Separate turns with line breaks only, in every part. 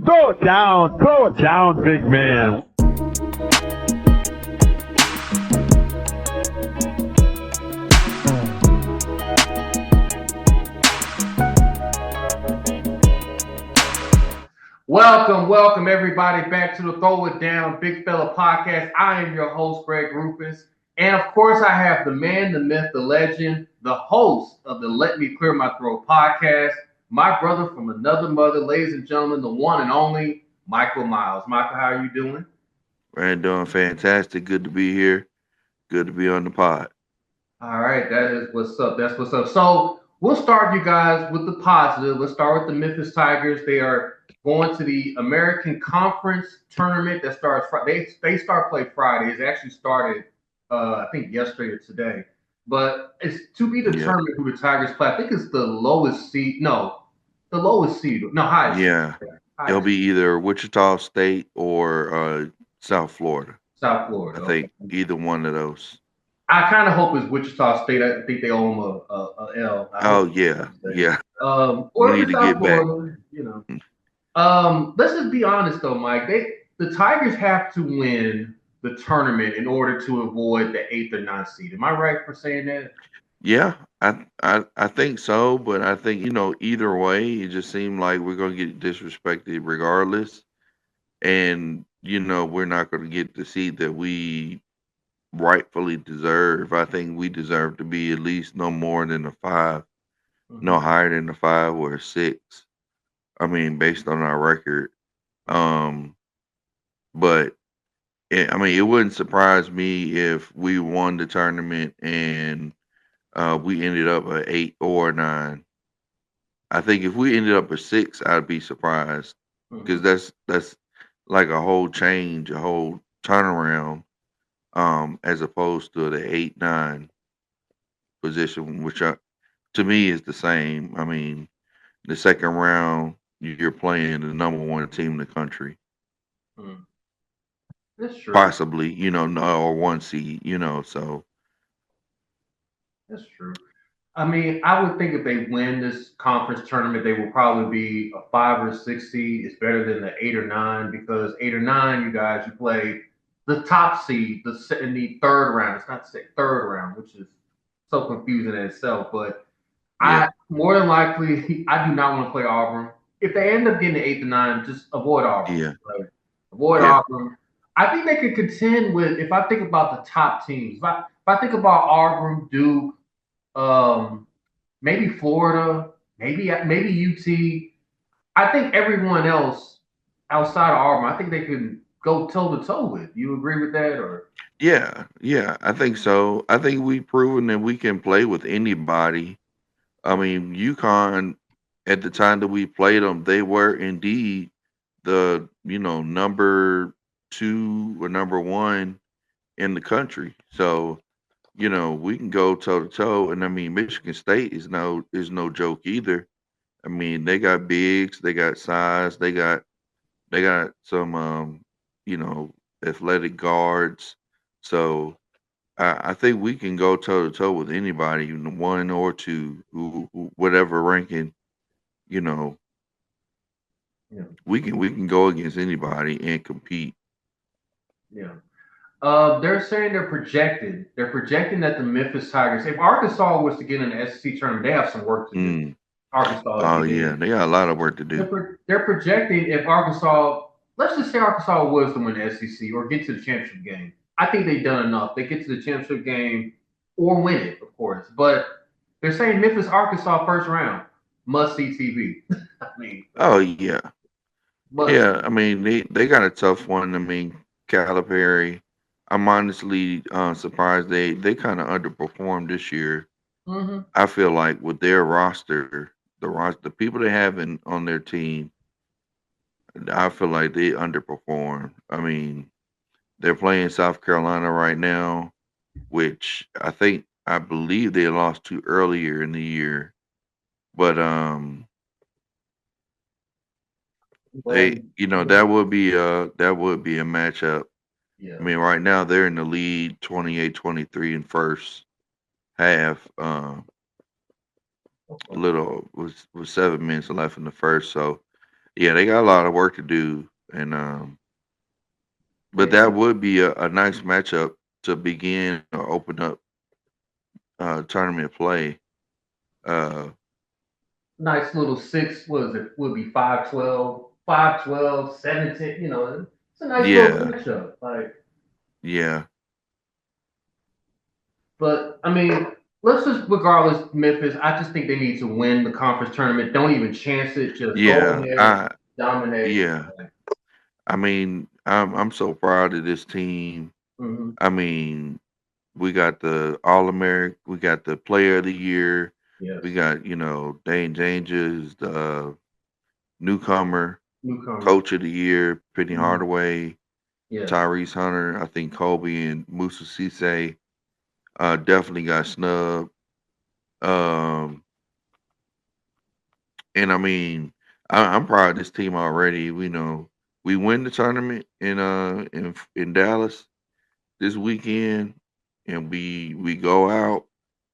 Throw it down, big man.
Welcome everybody back to the Throw It Down Big Fella Podcast. I am your host, Greg Rufus. And of course, I have the man, the myth, the legend, the host of the Let Me Clear My Throat podcast, my brother from another mother, ladies and gentlemen, the one and only Michael Miles. Michael, how are you doing?
Man, doing fantastic. Good to be here. Good to be on the pod.
All right, that is what's up. That's what's up. So we'll start you guys with the positive. Let's start with the Memphis Tigers. They are going to the American Conference tournament that starts Friday. They start play Friday. It actually started, I think, yesterday or today. But it's to be
Yeah,
determined who the Tigers play. I think it's the lowest seed. No, the lowest seed. No, highest seed.
yeah.
Yeah,
It'll
highest
be
seed.
either Wichita State or South Florida.
South
I
Florida.
think
Okay.
either one of those.
I kind of hope it's Wichita State. I think they owe them a L. I hope
Oh
it's
yeah,
Wichita State.
yeah. We
Or if
need
it's
to
South
get back.
Florida. Let's just be honest though, Mike. The Tigers have to win the tournament in order to avoid the eighth or ninth seed. Am I right for saying that?
Yeah, I think so, but I think either way, it just seemed like we're gonna get disrespected regardless, and we're not gonna get the seat that we rightfully deserve. I think we deserve to be at least no more than a five. No
Hmm.
higher than a five or a six. I mean, based on our record. Um, but I mean, it wouldn't surprise me if we won the tournament and we ended up at eight or nine. I think if we ended up at six, I'd be surprised because
Hmm.
that's like a whole change, a whole turnaround, as opposed to the eight nine position, which to me is the same. I mean, the second round, you're playing the number one team in the country,
Hmm. That's true.
possibly, or one seed, so
That's true. I mean, I would think if they win this conference tournament, they will probably be a five or six seed. It's better than the eight or nine because eight or nine, you guys, you play the top seed in the third round. It's not third round, which is so confusing in itself. But
yeah,
I more than likely, I do not want to play Auburn. If they end up getting the eight to nine, just avoid Auburn.
yeah,
Right? Avoid
yeah,
Auburn. I think they could contend with. If I think about the top teams, if I think about Auburn, Duke, um, maybe Florida, maybe UT. I think everyone else outside of Auburn, I think they could go toe to toe with. You agree with that, or?
yeah. I think so. I think we've proven that we can play with anybody. I mean, UConn at the time that we played them, they were indeed the number two or number one in the country. So we can go toe to toe, and I mean, Michigan State is no joke either. I mean, they got bigs, they got size, they got some you know athletic guards. So I think we can go toe to toe with anybody, one or two, whatever ranking. You know,
Yeah,
we can go against anybody and compete.
yeah. They're saying they're projected. They're projecting that the Memphis Tigers, if Arkansas was to get in the SEC tournament, they have some work to do.
Mm.
Arkansas to
Oh
get
yeah,
in.
they got a lot of work to do.
They're projecting if Arkansas, let's just say Arkansas was to win the SEC or get to the championship game. I think they've done enough. They get to the championship game or win it, of course. But they're saying Memphis, Arkansas, first round, must see TV. I mean,
Oh yeah,
must
yeah.
see.
I mean, they got a tough one. I mean, Calipari. I'm honestly surprised they kind of underperformed this year.
Mm-hmm.
I feel like with their roster, the people they have on their team, I feel like they underperformed. I mean, they're playing South Carolina right now, which I believe they lost to earlier in the year. But
Well,
that would be a matchup. I
yeah.
mean, right now they're in the lead 28-23 in first half. A
Okay.
little was 7 minutes left in the first, so Yeah, they got a lot of work to do, and but
Yeah,
that would be a nice matchup to begin or open up tournament play. Uh,
nice little six. What is it? Would be 5-12, 5-12, 17. It's a nice little
yeah,
matchup. Like,
yeah,
but I mean, let's just regardless Memphis. I just think they need to win the conference tournament. Don't even chance it. Just go in
yeah.
there, dominate.
Yeah. I mean, I'm so proud of this team.
Mm-hmm.
I mean, we got the All American, we got the Player of the Year, we
Yes,
got Dane Janges, the newcomer,
newcomer.
Coach of the Year, Penny
Mm-hmm.
Hardaway,
Yes.
Tyrese Hunter. I think Kobe and Musa Cisse definitely got snubbed. Um, and I mean, I'm proud of this team already. We win the tournament in Dallas this weekend, and we go out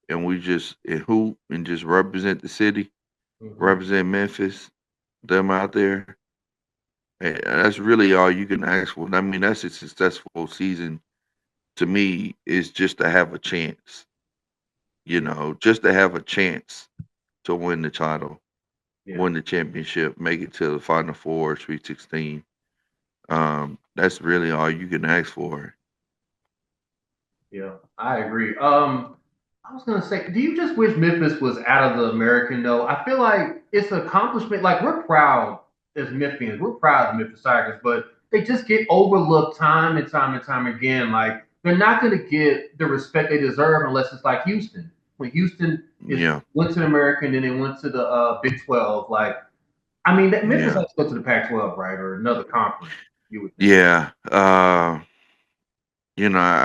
and we just hoop and just represent the city,
Mm-hmm.
represent Memphis, them out there. And that's really all you can ask for. I mean, that's a successful season to me. Is just to have a chance,
Yeah.
just to have a chance to win the title,
Yeah.
win the championship, make it to the Final Four, Sweet 16. That's really all you can ask for.
Yeah, I agree. I was gonna say, do you just wish Memphis was out of the American though? I feel like it's an accomplishment. Like we're proud as Memphians, we're proud of the Memphis Tigers, but they just get overlooked time and time and time again. Like they're not gonna get the respect they deserve unless it's like Houston. When Houston is
Yeah,
went to the American, then they went to the Big 12. Like I mean, that Memphis
yeah,
has to go to the Pac-12, right, or another conference. You would think.
yeah. I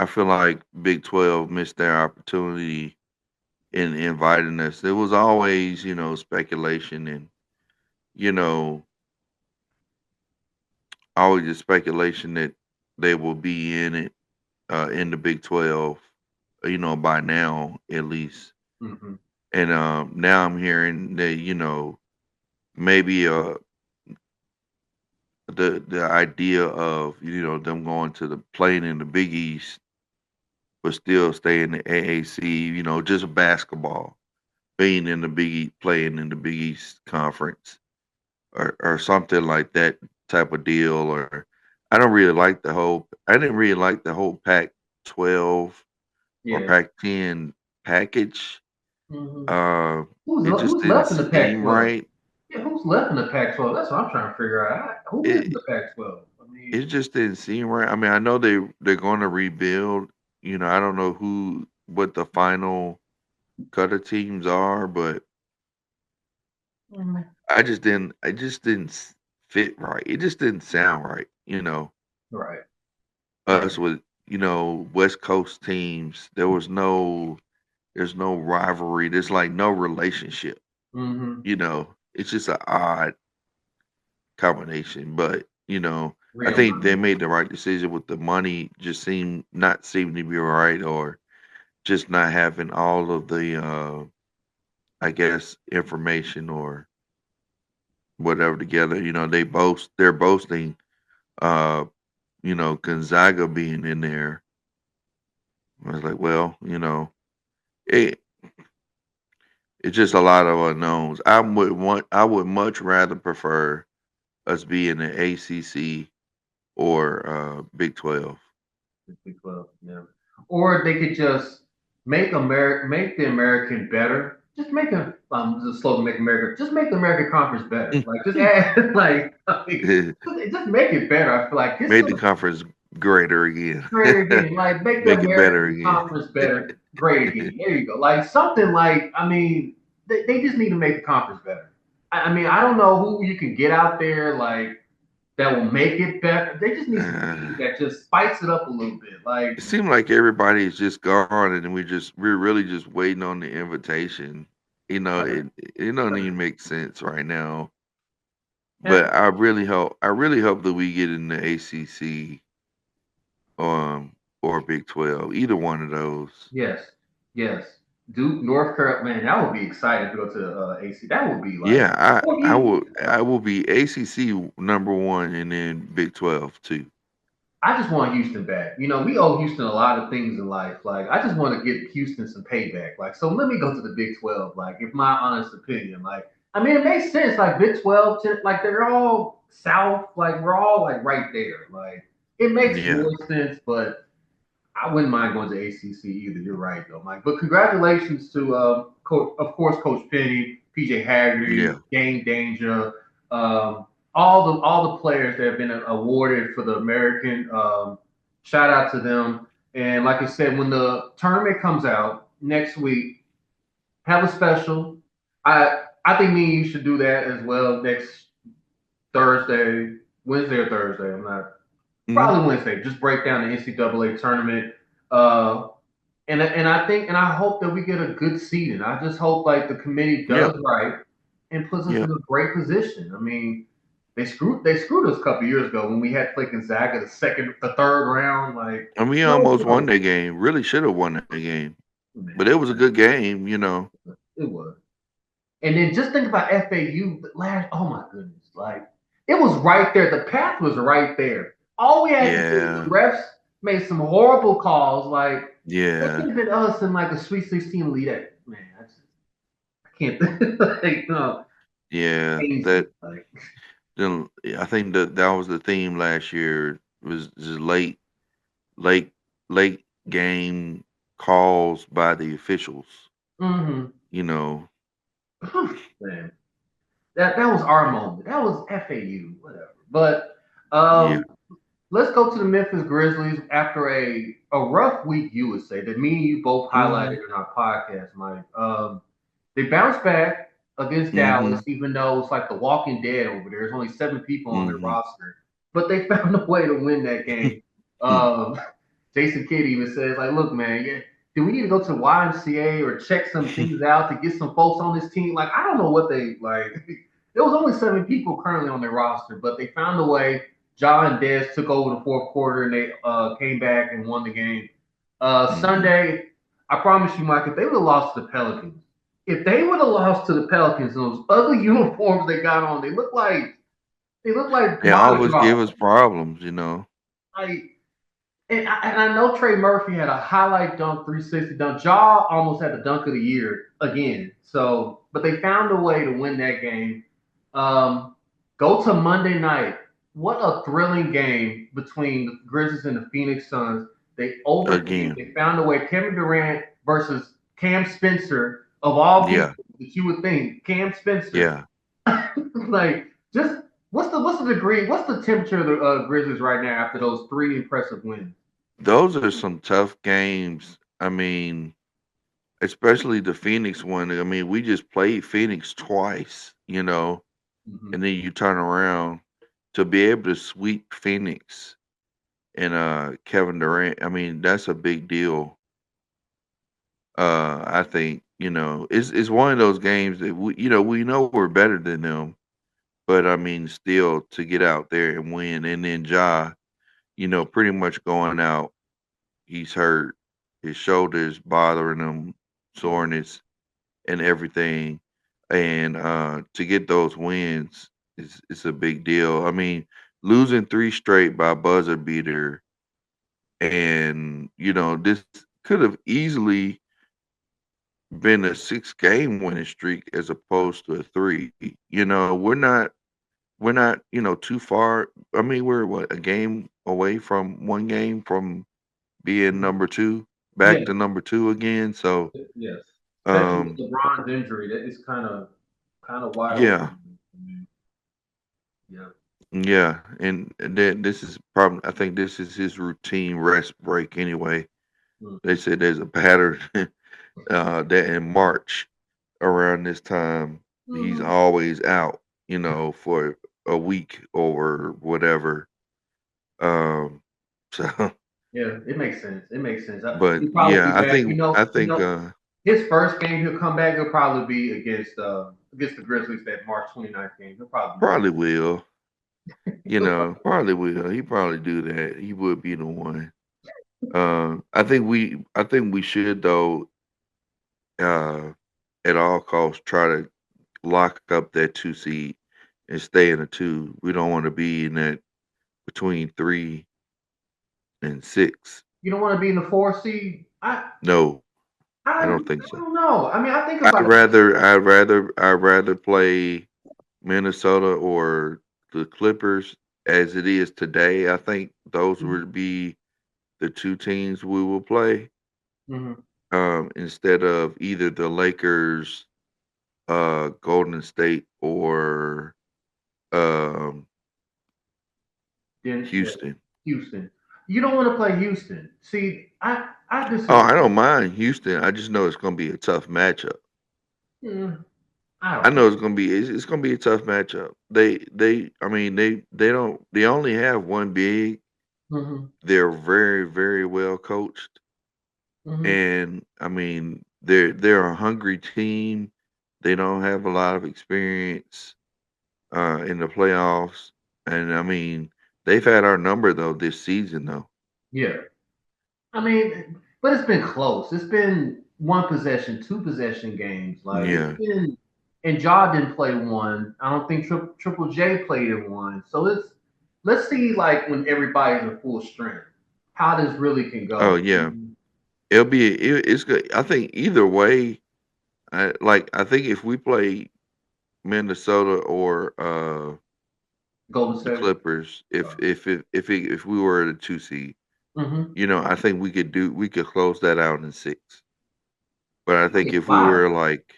feel like Big 12 missed their opportunity in inviting us. There was always, speculation and, you know, always a speculation that they will be in it, in the Big 12, by now at least.
Hmm.
And now I'm hearing that, maybe the idea of, them going to the playing in the Big East, but still stay in the AAC, just basketball, being in the Big East, playing in the Big East Conference or something like that type of deal. Or I didn't really like the whole Pac 12 or
Yeah.
Pac 10 package.
Hmm.
Uh, it just
Who's
didn't
left in the
seem
Pac-12?
right.
Yeah, who's left in the Pac-12? That's what I'm trying to figure out. Who is in
It
the Pac-12? I
it
mean,
just didn't seem right. I mean, I know they're going to rebuild. I don't know what the final cut of teams are, but
mm,
I just didn't fit right. It just didn't sound right.
right. Yeah.
Us with West Coast teams, there's no rivalry. There's like no relationship.
Mm-hmm.
It's just an odd combination. But I think they
Realignment.
made the right decision with the money. Just seem to be right, or just not having all of the I guess information or whatever together. They're boasting uh Gonzaga being in there. I was like, well, it it's just a lot of unknowns. I would much rather prefer us be in the ACC or Big 12.
The Big 12. Yeah. Or they could just make the American better. Just make a just slogan make America. Just make the American conference better. Like just add just make it better. I feel like get
Made the
some
conference greater again.
great again. Like make the
Make it better
American
again.
conference better, great again. There you go. Like something like I mean, they just need to make the conference better. I mean, I don't know who you can get out there like that will make it better. They just need some
Uh,
teams that just spice it up a little bit. Like
it seemed like everybody's just gone, and we're really just waiting on the invitation.
right.
It don't even make sense right now.
Yeah.
But I really hope that we get in the ACC or Big 12, either one of those.
Yes. Yes. Duke, North Carolina, man, that would be exciting to go to AC. That would be like,
Yeah,
what
I
you?
will I will be ACC number one and then Big 12 too.
I just want Houston back. You know, we owe Houston a lot of things in life. Like, I just want to give Houston some payback. Like, so let me go to the Big 12. Like, if my honest opinion, like, I mean, it makes sense. Like, Big 12, like, they're all South. Like, we're all like right there. Like, it makes
Yeah,
more sense. But I wouldn't mind going to ACC either. You're right, though, Mike. But congratulations to, of course, Coach Penny, PJ
yeah,
Haggerty, Game Danger, um, all the players that have been awarded for the American. Shout out to them. And like I said, when the tournament comes out next week, have a special. I think me and you should do that as well next Thursday, Wednesday or Thursday. I'm not
hmm
probably Wednesday. Just break down the NCAA tournament. Uh, and I think and I hope that we get a good seeding. I just hope like the committee
yeah,
does right and puts us
yeah.
in a great position. I mean, they screwed us a couple years ago when we had to play Gonzaga the third round. Like,
I mean, he
no,
almost won
no,
that game. Really should have won that game, but
man,
it was a good game.
it was. And then just think about FAU last. Oh my goodness, like it was right there. The path was right there. All we had to do, the
Yeah,
refs made some horrible calls. Like it could
yeah,
have been us in like a Sweet 16 lead. Man, I can't. Like, no,
yeah.
pains me.
That
Like,
then I think that was the theme last year was just late, late game calls by the officials.
mm-hmm.
You know,
Man, that was our moment. That was FAU, whatever. But
yeah,
let's go to the Memphis Grizzlies after a rough week. You would say that me and you both
hmm
highlighted in our podcast, Mike. They bounced back against
hmm
Dallas, even though it's like the Walking Dead over there. There's only 7 people on their
hmm
roster, but they found a way to win that game. Um, Jason Kidd even says, like, look, man, yeah, do we need to go to the YMCA or check some things out to get some folks on this team? Like, I don't know what they like. There was only 7 people currently on their roster, but they found a way. John and Dez took over the fourth quarter and they came back and won the game.
hmm
Sunday, I promise you, Mike, if they would have lost to the Pelicans, if they would have lost to the Pelicans in those ugly uniforms they got on, they look like
They
commodity
always give
drops.
us problems.
Like, and I know Trey Murphy had a highlight dunk, 360 dunk. Jaw almost had the dunk of the year again. So, but they found a way to win that game. Um, Go to Monday night. What a thrilling game between the Grizzlies and the Phoenix Suns. They overcame.
Again,
They found a way. Kevin Durant versus Cam Spencer of all
yeah,
people that you would think. Cam Spencer.
yeah.
Like, just what's the degree? What's the temperature of the Grizzlies right now after those 3 impressive wins?
Those are some tough games. I mean, especially the Phoenix one. I mean, we just played Phoenix twice,
Mm-hmm.
and then you turn around to be able to sweep Phoenix and Kevin Durant. I mean, that's a big deal. I think it's one of those games that we know we're better than them, but I mean, still to get out there and win, and then pretty much going out. He's hurt. His shoulders bothering him, soreness and everything. And to get those wins is a big deal. I mean, losing three straight by buzzer beater, and this could have easily been a 6 game winning streak as opposed to a three. We're not too far. I mean, we're what, a game away from one game from being number two, back
Yes,
to number two again. So,
yes. Especially with
um,
LeBron's injury, that is kind of wide
yeah,
open. I mean, yeah.
yeah, and then this is probably, I think this is his routine rest break anyway.
Mm.
They said there's a pattern that in March around this time he's
Mm-hmm.
always out, for a week or whatever. Um, so,
Yeah, it makes sense. It makes sense.
but
He'll probably
yeah,
be
I
back.
think I think
His first game he'll come back. He'll probably be against the Grizzlies that March 29th game. He'll probably be
probably will. Probably will. He probably do that. He would be the one. I think we should though. uh, at all costs try to lock up that 2 seed and stay in a 2. We don't want to be in that between 3 and 6.
You don't want to be in the 4 seed.
No, I
I
don't think so.
don't know. I mean, I think
I'd
about it.
rather I'd rather I'd rather play Minnesota or the Clippers as it is today. I think those would be the 2 teams we will play,
Mm-hmm.
instead of either the Lakers, Golden State, or um,
Then
Houston.
Houston. You don't want to play Houston. See, I
Oh,
disagree.
I don't mind Houston. I just know it's going to be a tough matchup.
Mm, I
I
don't know.
know it's going to be a tough matchup. I mean they only have one big.
Mm-hmm.
They're very very well coached,
Mm-hmm.
and I mean they're a hungry team. They don't have a lot of experience in the playoffs, and I mean they've had our number though this season though.
Yeah. I mean, but it's been close. It's been one possession, two possession games. Like it's
Yeah.
been, and Ja didn't play one. I don't think Triple J played in one. So let's see like when everybody's at full strength, how this really can
Oh
go.
yeah. It's good. I think either way, I think if we play Minnesota or
Golden
the
State.
Clippers, if we were the 2 seed,
Mm-hmm.
I think we could close that out in 6. But I
I
think
think
if we
five.
were like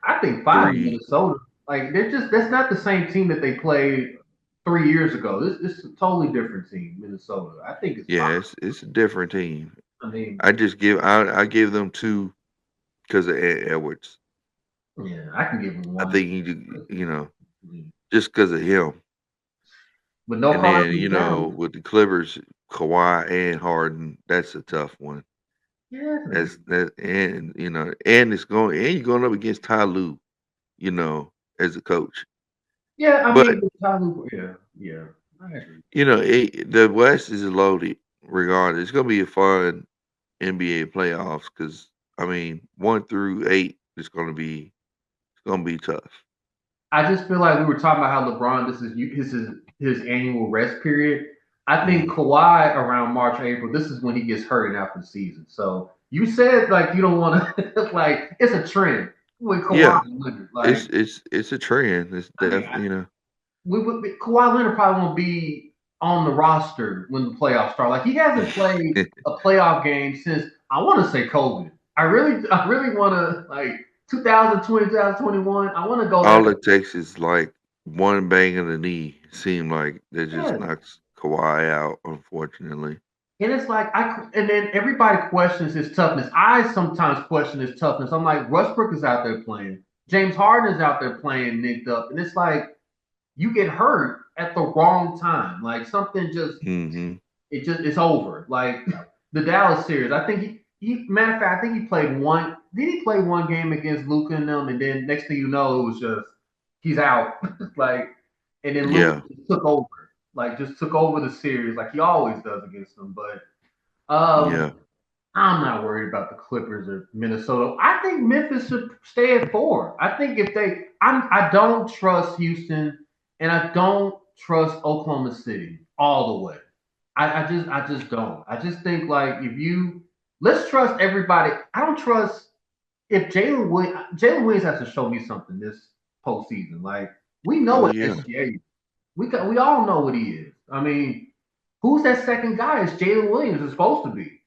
I think five in
3,
Minnesota. Like they're just that's not the same team that they played 3 years ago. This is a totally different team, Minnesota. I think it's
yeah,
five.
it's a different team.
I mean,
I give them 2 because of Edwards.
yeah, I can give them
I
one.
think just because of him.
But no
And then
Carson Towns.
with the Clippers, Kawhi and Harden, that's a tough one.
Yeah, that's a
That's
good.
that, and you're going up against Ty Lue, as a coach.
Yeah, I
But
mean, yeah, yeah, I agree.
the West is loaded. Regardless, it's going to be a fun NBA playoffs because I mean 1 through 8 is going to be tough.
I just feel like we were talking about how LeBron, this is his annual rest period. I think
Mm.
Kawhi around March, April, this is when he gets hurt after the season. So you said like you don't want to like it's a trend with Kawhi
Yeah,
and Leonard. Like
it's a trend. It's
I mean,
definitely
we would Kawhi Leonard probably won't be on the roster when the playoffs start. Like he hasn't played a playoff game since I want to say COVID. I really want to like 2020, 2021. I want to go that.
all it takes is like one bang in the knee. Seem like that just
Yeah.
knocks Kawhi out, unfortunately.
And it's like and then everybody questions his toughness. I sometimes question his toughness. I'm like, Westbrook is out there playing. James Harden is out there playing nicked up. And it's like you get hurt at the wrong time. Like something just
Hmm.
it's over. Like the Dallas series. I think he matter of fact, I think he played one. Did he play one game against Luca and them? And then next thing you know, it was just he's out. like and then Luca
Yeah,
took over. Like just took over the series like he always does against them. But
yeah.
I'm not worried about the Clippers or Minnesota. I think Memphis should stay at 4. I think if I don't trust Houston and I don't trust Oklahoma City all the way. I just don't. I just think like if you let's trust everybody. I don't trust if Jalen Williams has to show me something this postseason. Like we know
Oh
what
yeah,
SGA. We all know what he is. I mean, who's that second guy? It's Jalen Williams is supposed to be.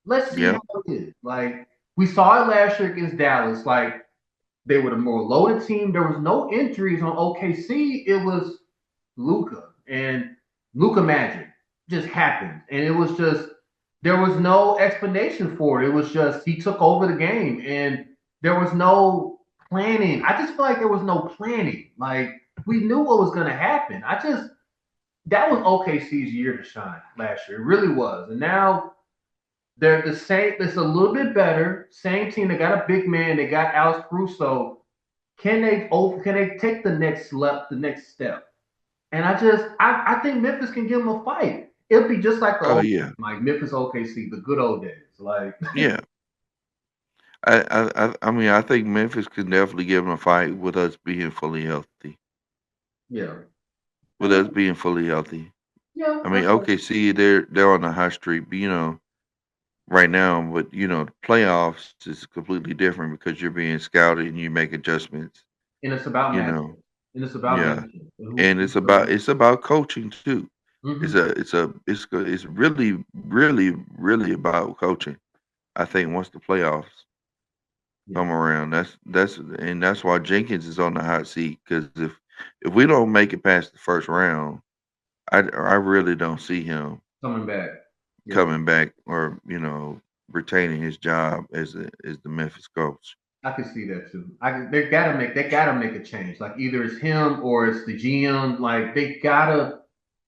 Let's see how
yep.
it is. Like we saw it last year against Dallas. Like they were the more loaded team. There was no injuries on OKC. It was Luca and Luca Magic just happened, and it was just there was no explanation for it. It was just he took over the game, and there was no planning. I just feel like there was no planning. Like we knew what was going to happen. I just that was OKC's year to shine last year. It really was, and now they're the same. It's a little bit better. Same team. They got a big man. They got Alex Caruso. Can they take the next step? And I think Memphis can give them a fight. It'll be just like the
Oh
old
yeah,
like Memphis OKC, the good old days. Like
yeah. I mean, I think Memphis can definitely give them a fight with us being fully healthy.
Yeah.
With us being fully healthy.
Yeah,
I mean,
that's right.
OKC, they're on the hot streak, but, right now, but the playoffs is completely different because you're being scouted and you make adjustments.
And it's about
You
matchup.
know,
And it's about
yeah,
matchup. And
and
who's gonna win.
it's about coaching too.
Mm-hmm.
It's really about coaching. I think once the playoffs
Yeah.
come around, that's why Jenkins is on the hot seat because if we don't make it past the first round, I really don't see him
Coming back. Yeah.
coming back or retaining his job as the Memphis coach.
I can see that too. They gotta make a change. Like either it's him or it's the GM. Like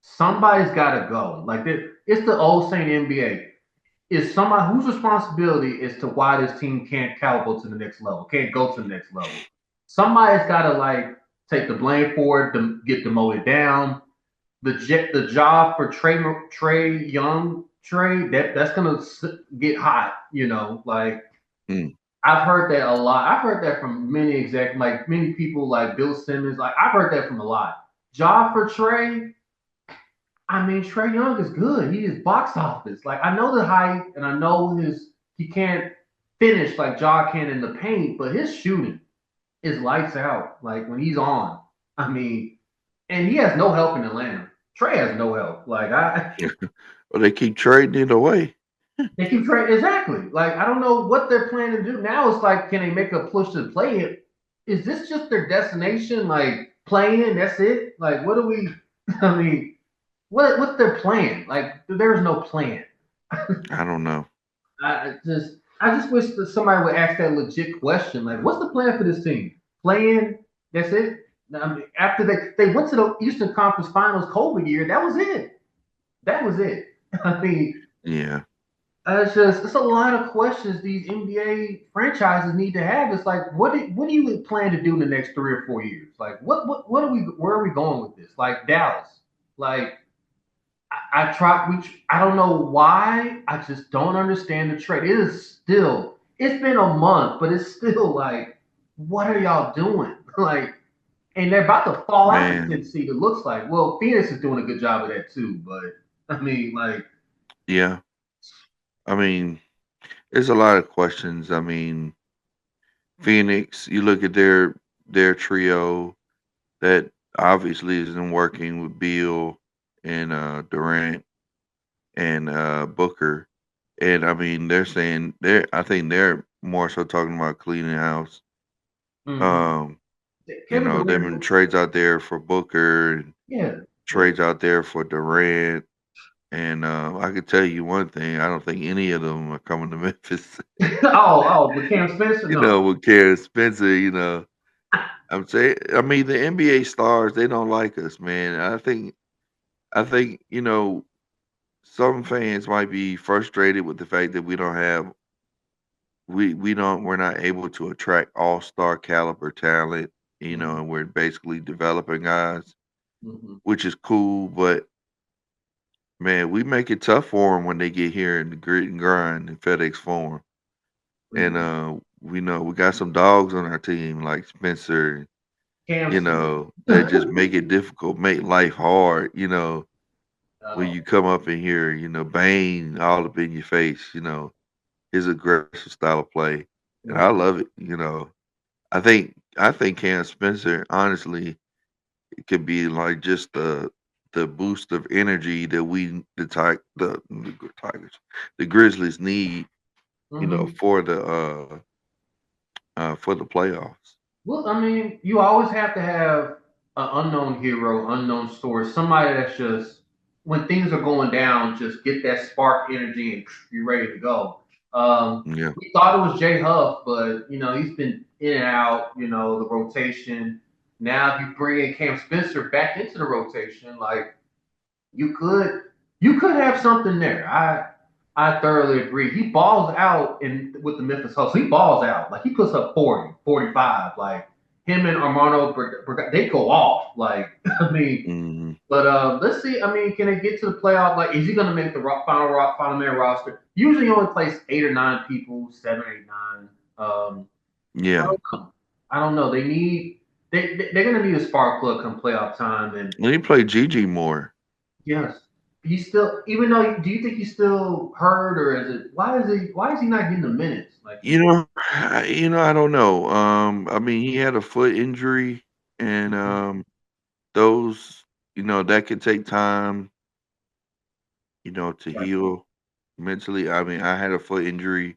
somebody's gotta go. Like it's the old saying in the NBA. Is somebody whose responsibility is to why this team can't caliber to the next level, can't go to the next level. Somebody's gotta like take the blame for it, to get demoted down. The job for Trey Young trade that's gonna get hot. Like
Mm,
I've heard that a lot. I've heard that from like many people, like Bill Simmons. Like I've heard that from a lot. Job for Trey. I mean, Trey Young is good. He is box office. Like I know the hype, and I know he can't finish like Ja can in the paint, but his shooting is lights out. Like when he's on. I mean, and he has no help in Atlanta. Trey has no help. Like
well, they keep trading it away.
they keep trying exactly. Like I don't know what they're planning to do now. It's like, can they make a push to play it? Is this just their destination? Like playing? That's it? Like what do we? I mean, what's their plan? Like there's no plan.
I don't know,
I just wish that somebody would ask that legit question. Like, what's the plan for this team? Playing? That's it. I mean, after they went to the Eastern Conference Finals COVID year, that was it. That was it. I mean,
yeah,
it's a lot of questions these NBA franchises need to have. It's like, what do you plan to do in the next 3 or 4 years? Like, what are we where are we going with this? Like Dallas, like I try, which I don't know why. I just don't understand the trade. It's been a month, but it's still like, what are y'all doing? Like, and they're about to fall out the
man,
10th seed. It looks like. Well, Phoenix is doing a good job of that too, but I mean, like,
yeah. I mean, there's a lot of questions. I mean, Phoenix, you look at their trio that obviously isn't working with Beal and Durant and Booker, and I mean they're saying I think they're more so talking about cleaning house.
mhm.
Um,
Kevin
there
Durant,
been trades out there for Booker and
yeah, yeah.
trades out there for Durant. And I can tell you one thing: I don't think any of them are coming to Memphis.
With Cam Spencer, no.
With Karen Spencer, I'm saying, I mean, the NBA stars they don't like us, man. I think some fans might be frustrated with the fact that we're not able to attract all star caliber talent,
Mhm,
and we're basically developing guys,
mhm,
which is cool, but man, we make it tough for them when they get here in the grit and grind in FedEx Forum. And
mhm.
we know we got some dogs on our team like Spencer,
Cam Smith.
that just make it difficult, make life hard, when
Oh,
you come up in here, Bane all up in your face, his aggressive style of play. And I
mhm,
love it. I think Cam Spencer, honestly, it could be like just the boost of energy that the Tigers, the Grizzlies need,
mhm.
for the playoffs.
Well, I mean, you always have to have an unknown hero, unknown story, somebody that's just when things are going down, just get that spark energy and be ready to go.
Yeah.
We thought it was Jay Huff, but he's been in and out. The rotation. Now, if you bring in Cam Spencer back into the rotation, like you could you could have something there. I thoroughly agree. He balls out in with the Memphis Hustle. He balls out. Like he puts up 40, 45. Like him and Armando they go off. Like I mean,
Hmm.
but let's see. I mean, can it get to the playoff? Like, is he gonna make the final man roster? Usually, he only plays 8 or 9 people, 7, 8, 9. I
Yeah.
don't know. I don't know. They're gonna need a spark plug come playoff time, and
Let me play Gigi more.
yes, he's still. Even though, do you think he's still hurt, or is it? Why is he not getting the minutes? Like
You know, I don't know. I mean, he had a foot injury, and those, that can take time, to
right.
heal mentally. I mean, I had a foot injury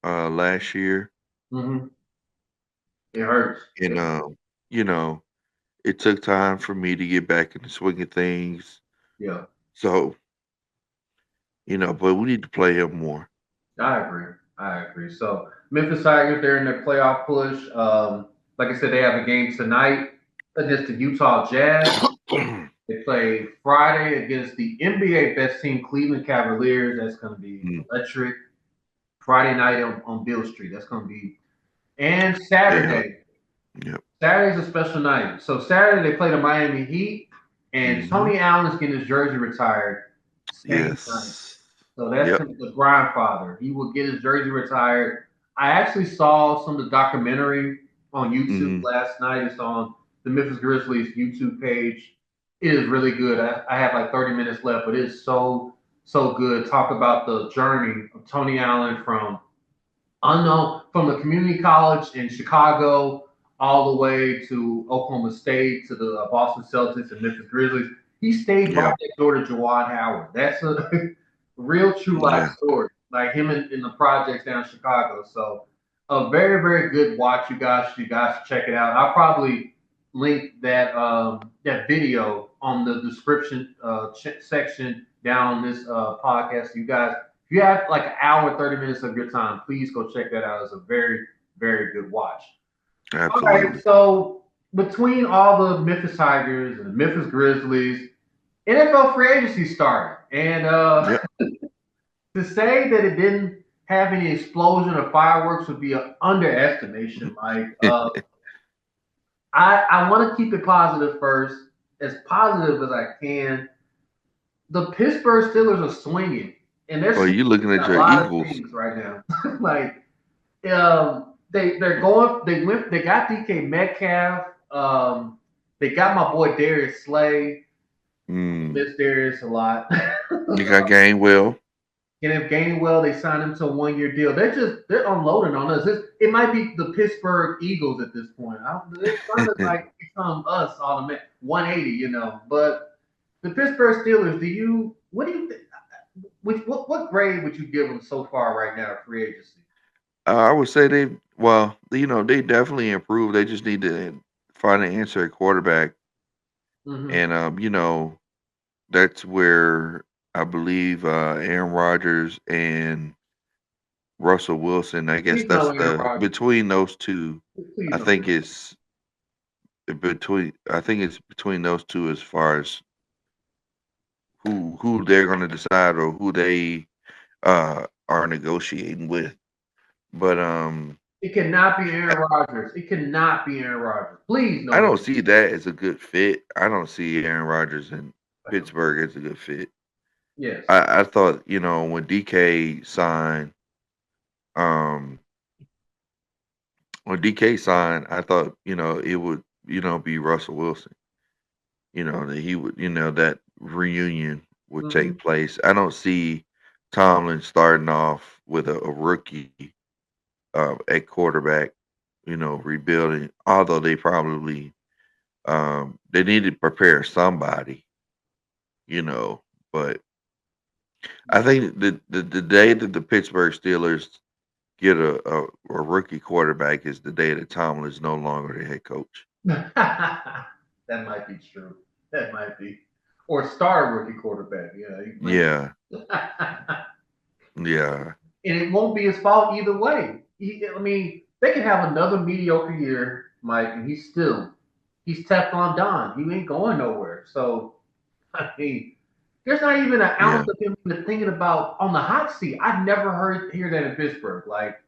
last year,
Hmm. It hurts.
and you know, it took time for me to get back in the swing of things.
Yeah,
So, but we need to play him more.
I agree. I agree. So Memphis Tigers, they're in their playoff push. Like I said, they have a game tonight against the Utah Jazz. They play Friday against the NBA best team, Cleveland Cavaliers. That's going to be
Mm,
electric. Friday night on Beale Street. That's going to be. And
yeah.
Saturday.
Yep.
Saturday's a special night. So Saturday they play the Miami Heat, and
Hmm.
Tony Allen is getting his jersey retired same night.
Yes.
So that's
Yep.
the grandfather. He will get his jersey retired. I actually saw some of the documentary on YouTube
Hmm.
last night. It's on the Memphis Grizzlies YouTube page. It is really good. I have like 30 minutes left, but it is so good. Talk about the journey of Tony Allen from the community college in Chicago all the way to Oklahoma State to the Boston Celtics and Memphis Grizzlies. He stayed right
Yeah.
next door to Jawad Howard. That's a real true life
Yeah.
story, like him in the projects down in Chicago. So a very very good watch. You guys should check it out. I'll probably link that video on the description section down this podcast. You guys, if you have like an hour, 30 minutes of your time, please go check that out. It's a very, very good watch. All right,
Absolutely.
so between all the Memphis Tigers and the Memphis Grizzlies, NFL free agency started. And
Yep.
to say that it didn't have any explosion or fireworks would be an underestimation, Mike. I want to keep it positive first, as positive as I can. The Pittsburgh Steelers are swinging, and they're
Well,
swinging
you looking at
at a
your
lot of
Eagles.
things right now. Like they got DK Metcalf. They got my boy Darius Slay.
Mm.
Miss Darius a lot.
You got Gainwell.
Kenneth Gainwell, they signed him to a 1 year deal. They're unloading on us. It might be the Pittsburgh Eagles at this point. They're trying to like become us automatic 180, But the Pittsburgh Steelers, what do you think? What grade would you give them so far right now, free agency?
I would say they definitely improved. They just need to find an answer at quarterback,
Mm-hmm.
and that's where I believe Aaron Rodgers and Russell Wilson. I guess
Please no
that's
Aaron
the
Rodgers.
between those two.
Please
I
no Aaron
think it's between those two as far as who they're going to decide or who they are negotiating with. But
It cannot be Aaron Rodgers. It cannot be Aaron Rodgers. Please
I
no
don't
Aaron.
see that as a good fit. I don't see Aaron Rodgers in Pittsburgh as a good fit.
Yes.
I thought, when DK signed, um, I thought, it would, be Russell Wilson. That he would, that reunion would
Mm-hmm.
take place. I don't see Tomlin starting off with a rookie at quarterback, rebuilding. Although they need to prepare somebody, you know. But I think the day that the Pittsburgh Steelers get a rookie quarterback is the day that Tomlin is no longer the head coach.
That might be true. That might be. Or start a rookie quarterback. Yeah, you bring.
Yeah, yeah,
And it won't be his fault either way. I mean, they can have another mediocre year, Mike, and he's Teflon Don. He ain't going nowhere. So I mean, there's not even an
yeah,
ounce of him even thinking about on the hot seat. I've never hear that in Pittsburgh. Like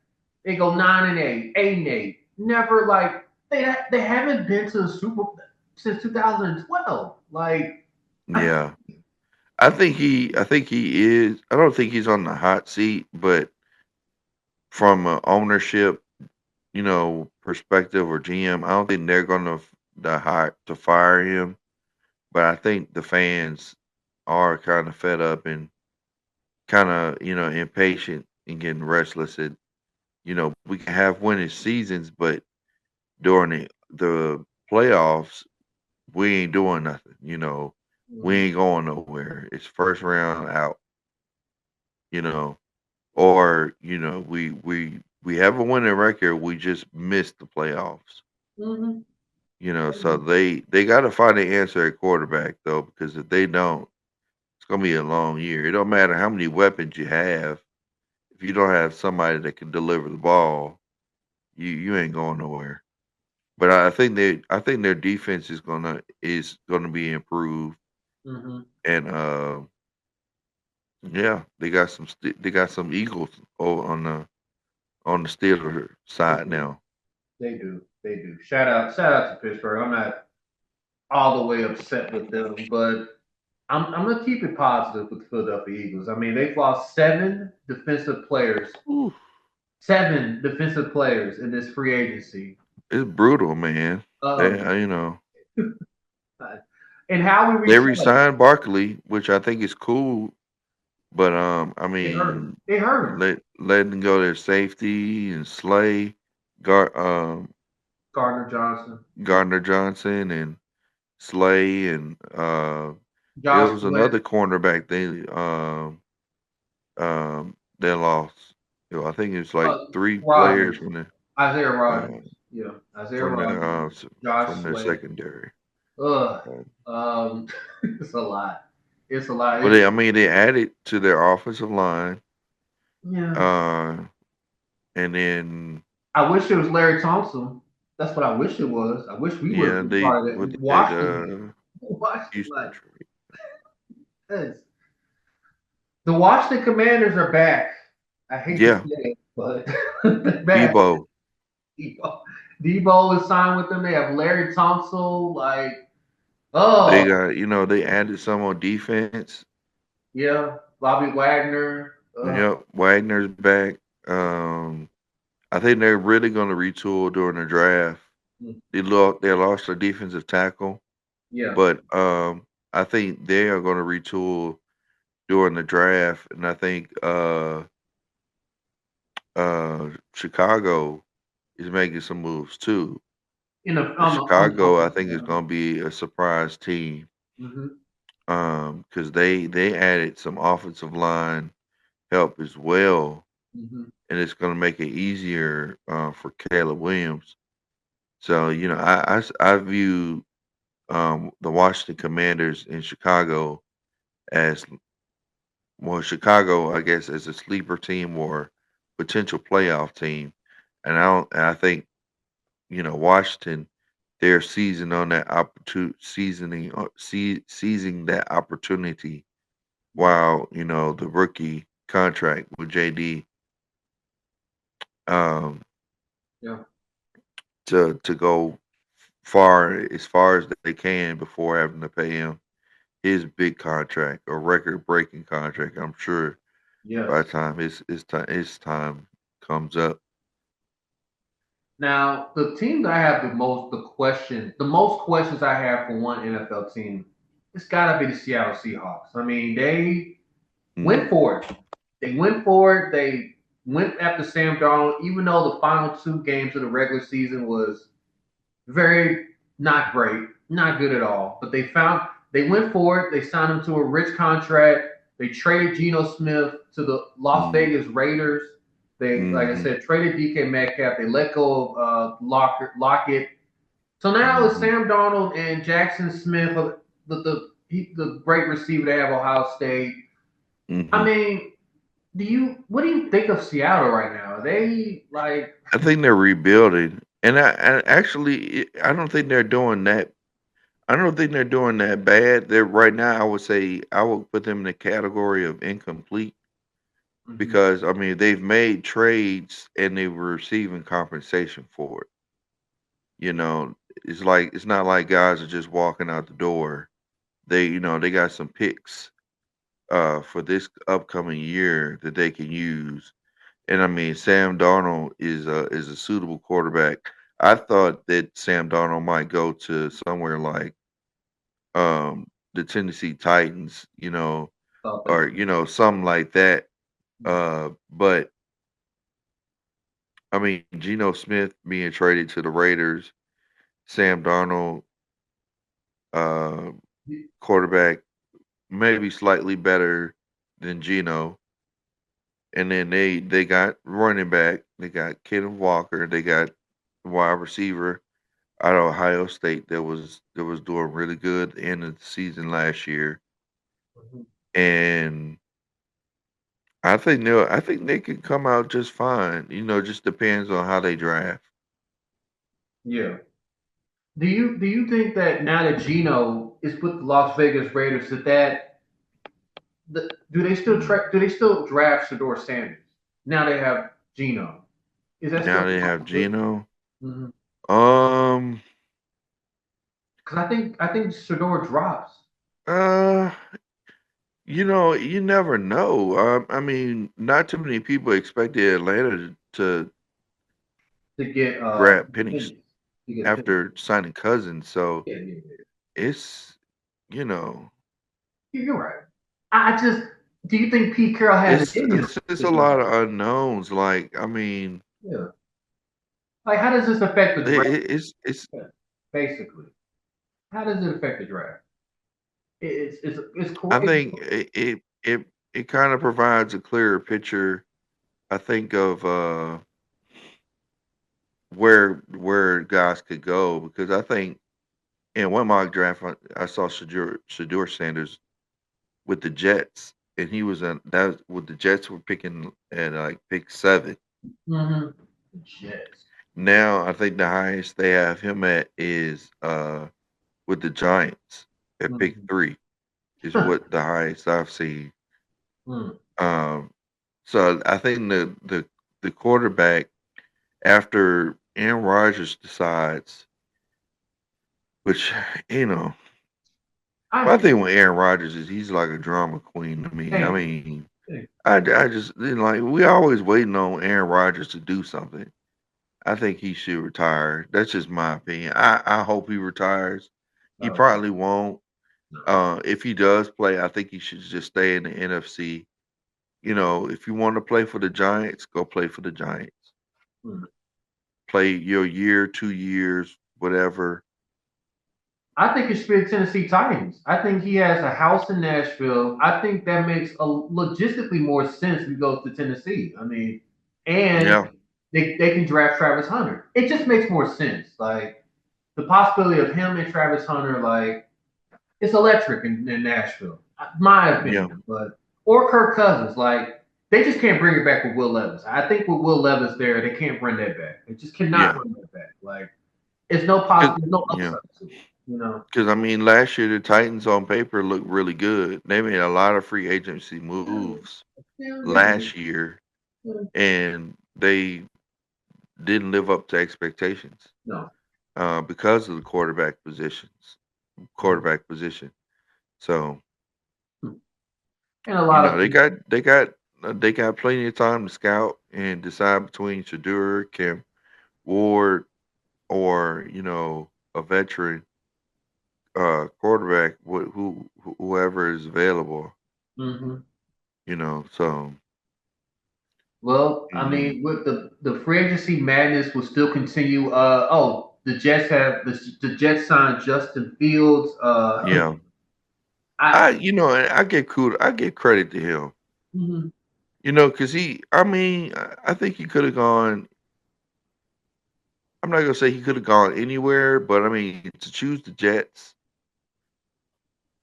they go 9-8, 8-8. Never like they haven't been to the Super Bowl since 2012. Like
yeah. I think he is. I don't think he's on the hot seat, but from a ownership, perspective or GM, I don't think they're gonna to fire him. But I think the fans are kind of fed up and kind of impatient and getting restless. And we can have winning seasons, but during the playoffs, we ain't doing nothing. We
Mhm.
ain't going nowhere. It's first round out. You know, or we have a winning record. We just missed the playoffs.
Mhm.
So they got to find an answer at quarterback though, because if they don't, it's gonna be a long year. It don't matter how many weapons you have. If you don't have somebody that can deliver the ball, you ain't going nowhere. But I think their defense is gonna be improved,
Mhm.
and yeah, they got some Eagles over on the Steelers
They
side
do.
now.
They do. They do. Shout out to Pittsburgh. I'm not all the way upset with them, but I'm gonna keep it positive with the Philadelphia Eagles. I mean, they've lost
Ooh,
seven defensive players in this free agency.
it's brutal, man. They
Um, and how we
they
reset
resigned Barkley, which I think is cool, but I
it hurt.
mean,
It hurt.
letting go their safety and Slay, Gar,
Gardner Johnson,
Gardner Johnson and Slay and it
Josh
was
Sweat,
another cornerback they lost. I think it's like
uh,
three players
Rogers, Isaiah
uh,
Rogers. Yeah, Isaiah
from their
Rogers, Josh
from their
Sweat.
secondary.
Ugh.
Uh,
It's a lot. It's a lot.
but I mean, they added to their offensive line,
Yeah.
uh, and then
I wish it was Larry Thompson. That's what I wish it was. I wish we would have
yeah,
been
they
part of
with
that.
that
Washington,
Houston
like
trade.
this. The Washington Commanders are back. I hate to say
Yeah,
it, but they're back.
Debo.
Debo. Debo is signed with them. They have Larry Thompson. Like,
They
oh,
got they added some on defense.
yeah. Bobby Wagner.
Yep, Wagner's back. I think they're really going to retool during the draft. They lost their defensive tackle,
Yeah.
but I think they are going to retool during the draft, and I think Chicago is making some moves too. And
On the
Chicago, I
offensive
think, is
line.
going to be a surprise team
Mm-hmm.
because they added some offensive line help as well,
Mm-hmm.
and it's going to make it easier for Caleb Williams. So I view the Washington Commanders in Chicago as Chicago, I guess, as a sleeper team or potential playoff team, and I think Washington, they're seizing on that opportunity, seizing that opportunity while the rookie contract with JD um,
Yeah.
to go far as they can before having to pay him his big contract or record breaking contract. I'm sure by
Yes.
the time his time comes up.
Now, the team that I have the most questions I have for one NFL team, it's got to be the Seattle Seahawks. I mean, they went
Mm,
for it. They went for it. They went after Sam Darnold, even though the final two games of the regular season was very not great, not good at all. But they went for it. They signed him to a rich contract. They traded Geno Smith to the Las
mm,
Vegas Raiders. They, like I
mm-hmm,
said, traded DK Metcalf. They let go of Lockett. So now it's
mm-hmm,
Sam Darnold and Jackson Smith, the great receiver they have Ohio State. I
mm-hmm.
mean, what do you think of Seattle right now? Are they like
I think they're rebuilding, and I actually I don't think they're doing that. I don't think they're doing that bad. They're right now. I would say I would put them in the category of incomplete
mhm,
because I mean they've made trades and they were receiving compensation for it. It's not like guys are just walking out the door. They got some picks for this upcoming year that they can use. And I mean, Sam Darnold is a suitable quarterback. I thought that Sam Darnold might go to somewhere like the Tennessee Titans,
Thought that
or something like that. But I mean, Geno Smith being traded to the Raiders, Sam Darnold, uh, quarterback, maybe slightly better than Geno. And then they got running back, they got Kenneth Walker, they got wide receiver out of Ohio State that was doing really good at the end of the season last year.
Mhm.
And I think they could come out just fine. Just depends on how they draft.
Yeah. Do you think that now that Geno is with the Las Vegas Raiders, do they still draft Shador Sanders? Now they have Geno. Is that still
Now they
a
have
possibility?
Geno.
Because
Um
I think Shador drops
uh you never know. I mean, not too many people expected Atlanta to
to get
grab Penix
Penix. To get Penix.
after signing Cousins. So
Yeah, yeah, yeah.
it's you know
You're right. I just do you think Pete Carroll has it in him
it's just
to
a
do
lot
that?
of unknowns. Like, I mean,
Yeah. Like how does this affect the draft?
it's
Basically, how does it affect the draft? It's
I
cool.
think it kind of provides a clearer picture. I think of where guys could go, because I think in one mock draft I saw Shador Sanders with the Jets, and he was in that was, with the Jets were picking at like pick 7.
Mm-hmm. Jets.
Now I think the highest they have him at is with the Giants at pick
Mm-hmm.
3 is what the highest I've seen.
Mm.
Um, so I think the quarterback, after Aaron Rodgers decides, which you know, my
I
thing with Aaron Rodgers is he's like a drama queen to me. I
thank you.
mean,
Thank
I just like, we always waiting on Aaron Rodgers to do something. I think he should retire. That's just my opinion. I hope he retires.
you.
He probably won't.
No.
If he does play, I think he should just stay in the NFC. If you want to play for the Giants, go play for the Giants.
Mm.
Play your year, 2 years, whatever.
I think it should be the Tennessee Titans. I think he has a house in Nashville. I think that makes a logistically more sense if he goes to Tennessee. I mean, and
Yeah,
they can draft Travis Hunter. It just makes more sense. Like the possibility of him and Travis Hunter, like it's electric in Nashville. My
yeah,
opinion, but or Kirk Cousins, like they just can't bring it back with Will Levis. I think with Will Levis there, they can't run that back. They just cannot
yeah.
run that back. Like it's no
Cause,
possible, no
yeah,
upside to it. You know.
because I mean, last year the Titans on paper looked really good. They made a lot of free agency moves
Yeah, they did.
last year,
Yeah.
and they didn't live up to expectations
No.
because of the
Mhm.
quarterback position. So
And a lot of
they got plenty of time to scout and decide between Shadur, Kim Ward, or a veteran quarterback, whoever is available.
hmm
So
well, I
mm,
mean, with the free agency madness will still continue. The Jets have the Jets signed Justin Fields.
yeah,
I
I get cool. I get credit to him.
mhm,
Because I mean, I think he could have gone. I'm not gonna say he could have gone anywhere, but I mean, to choose the Jets,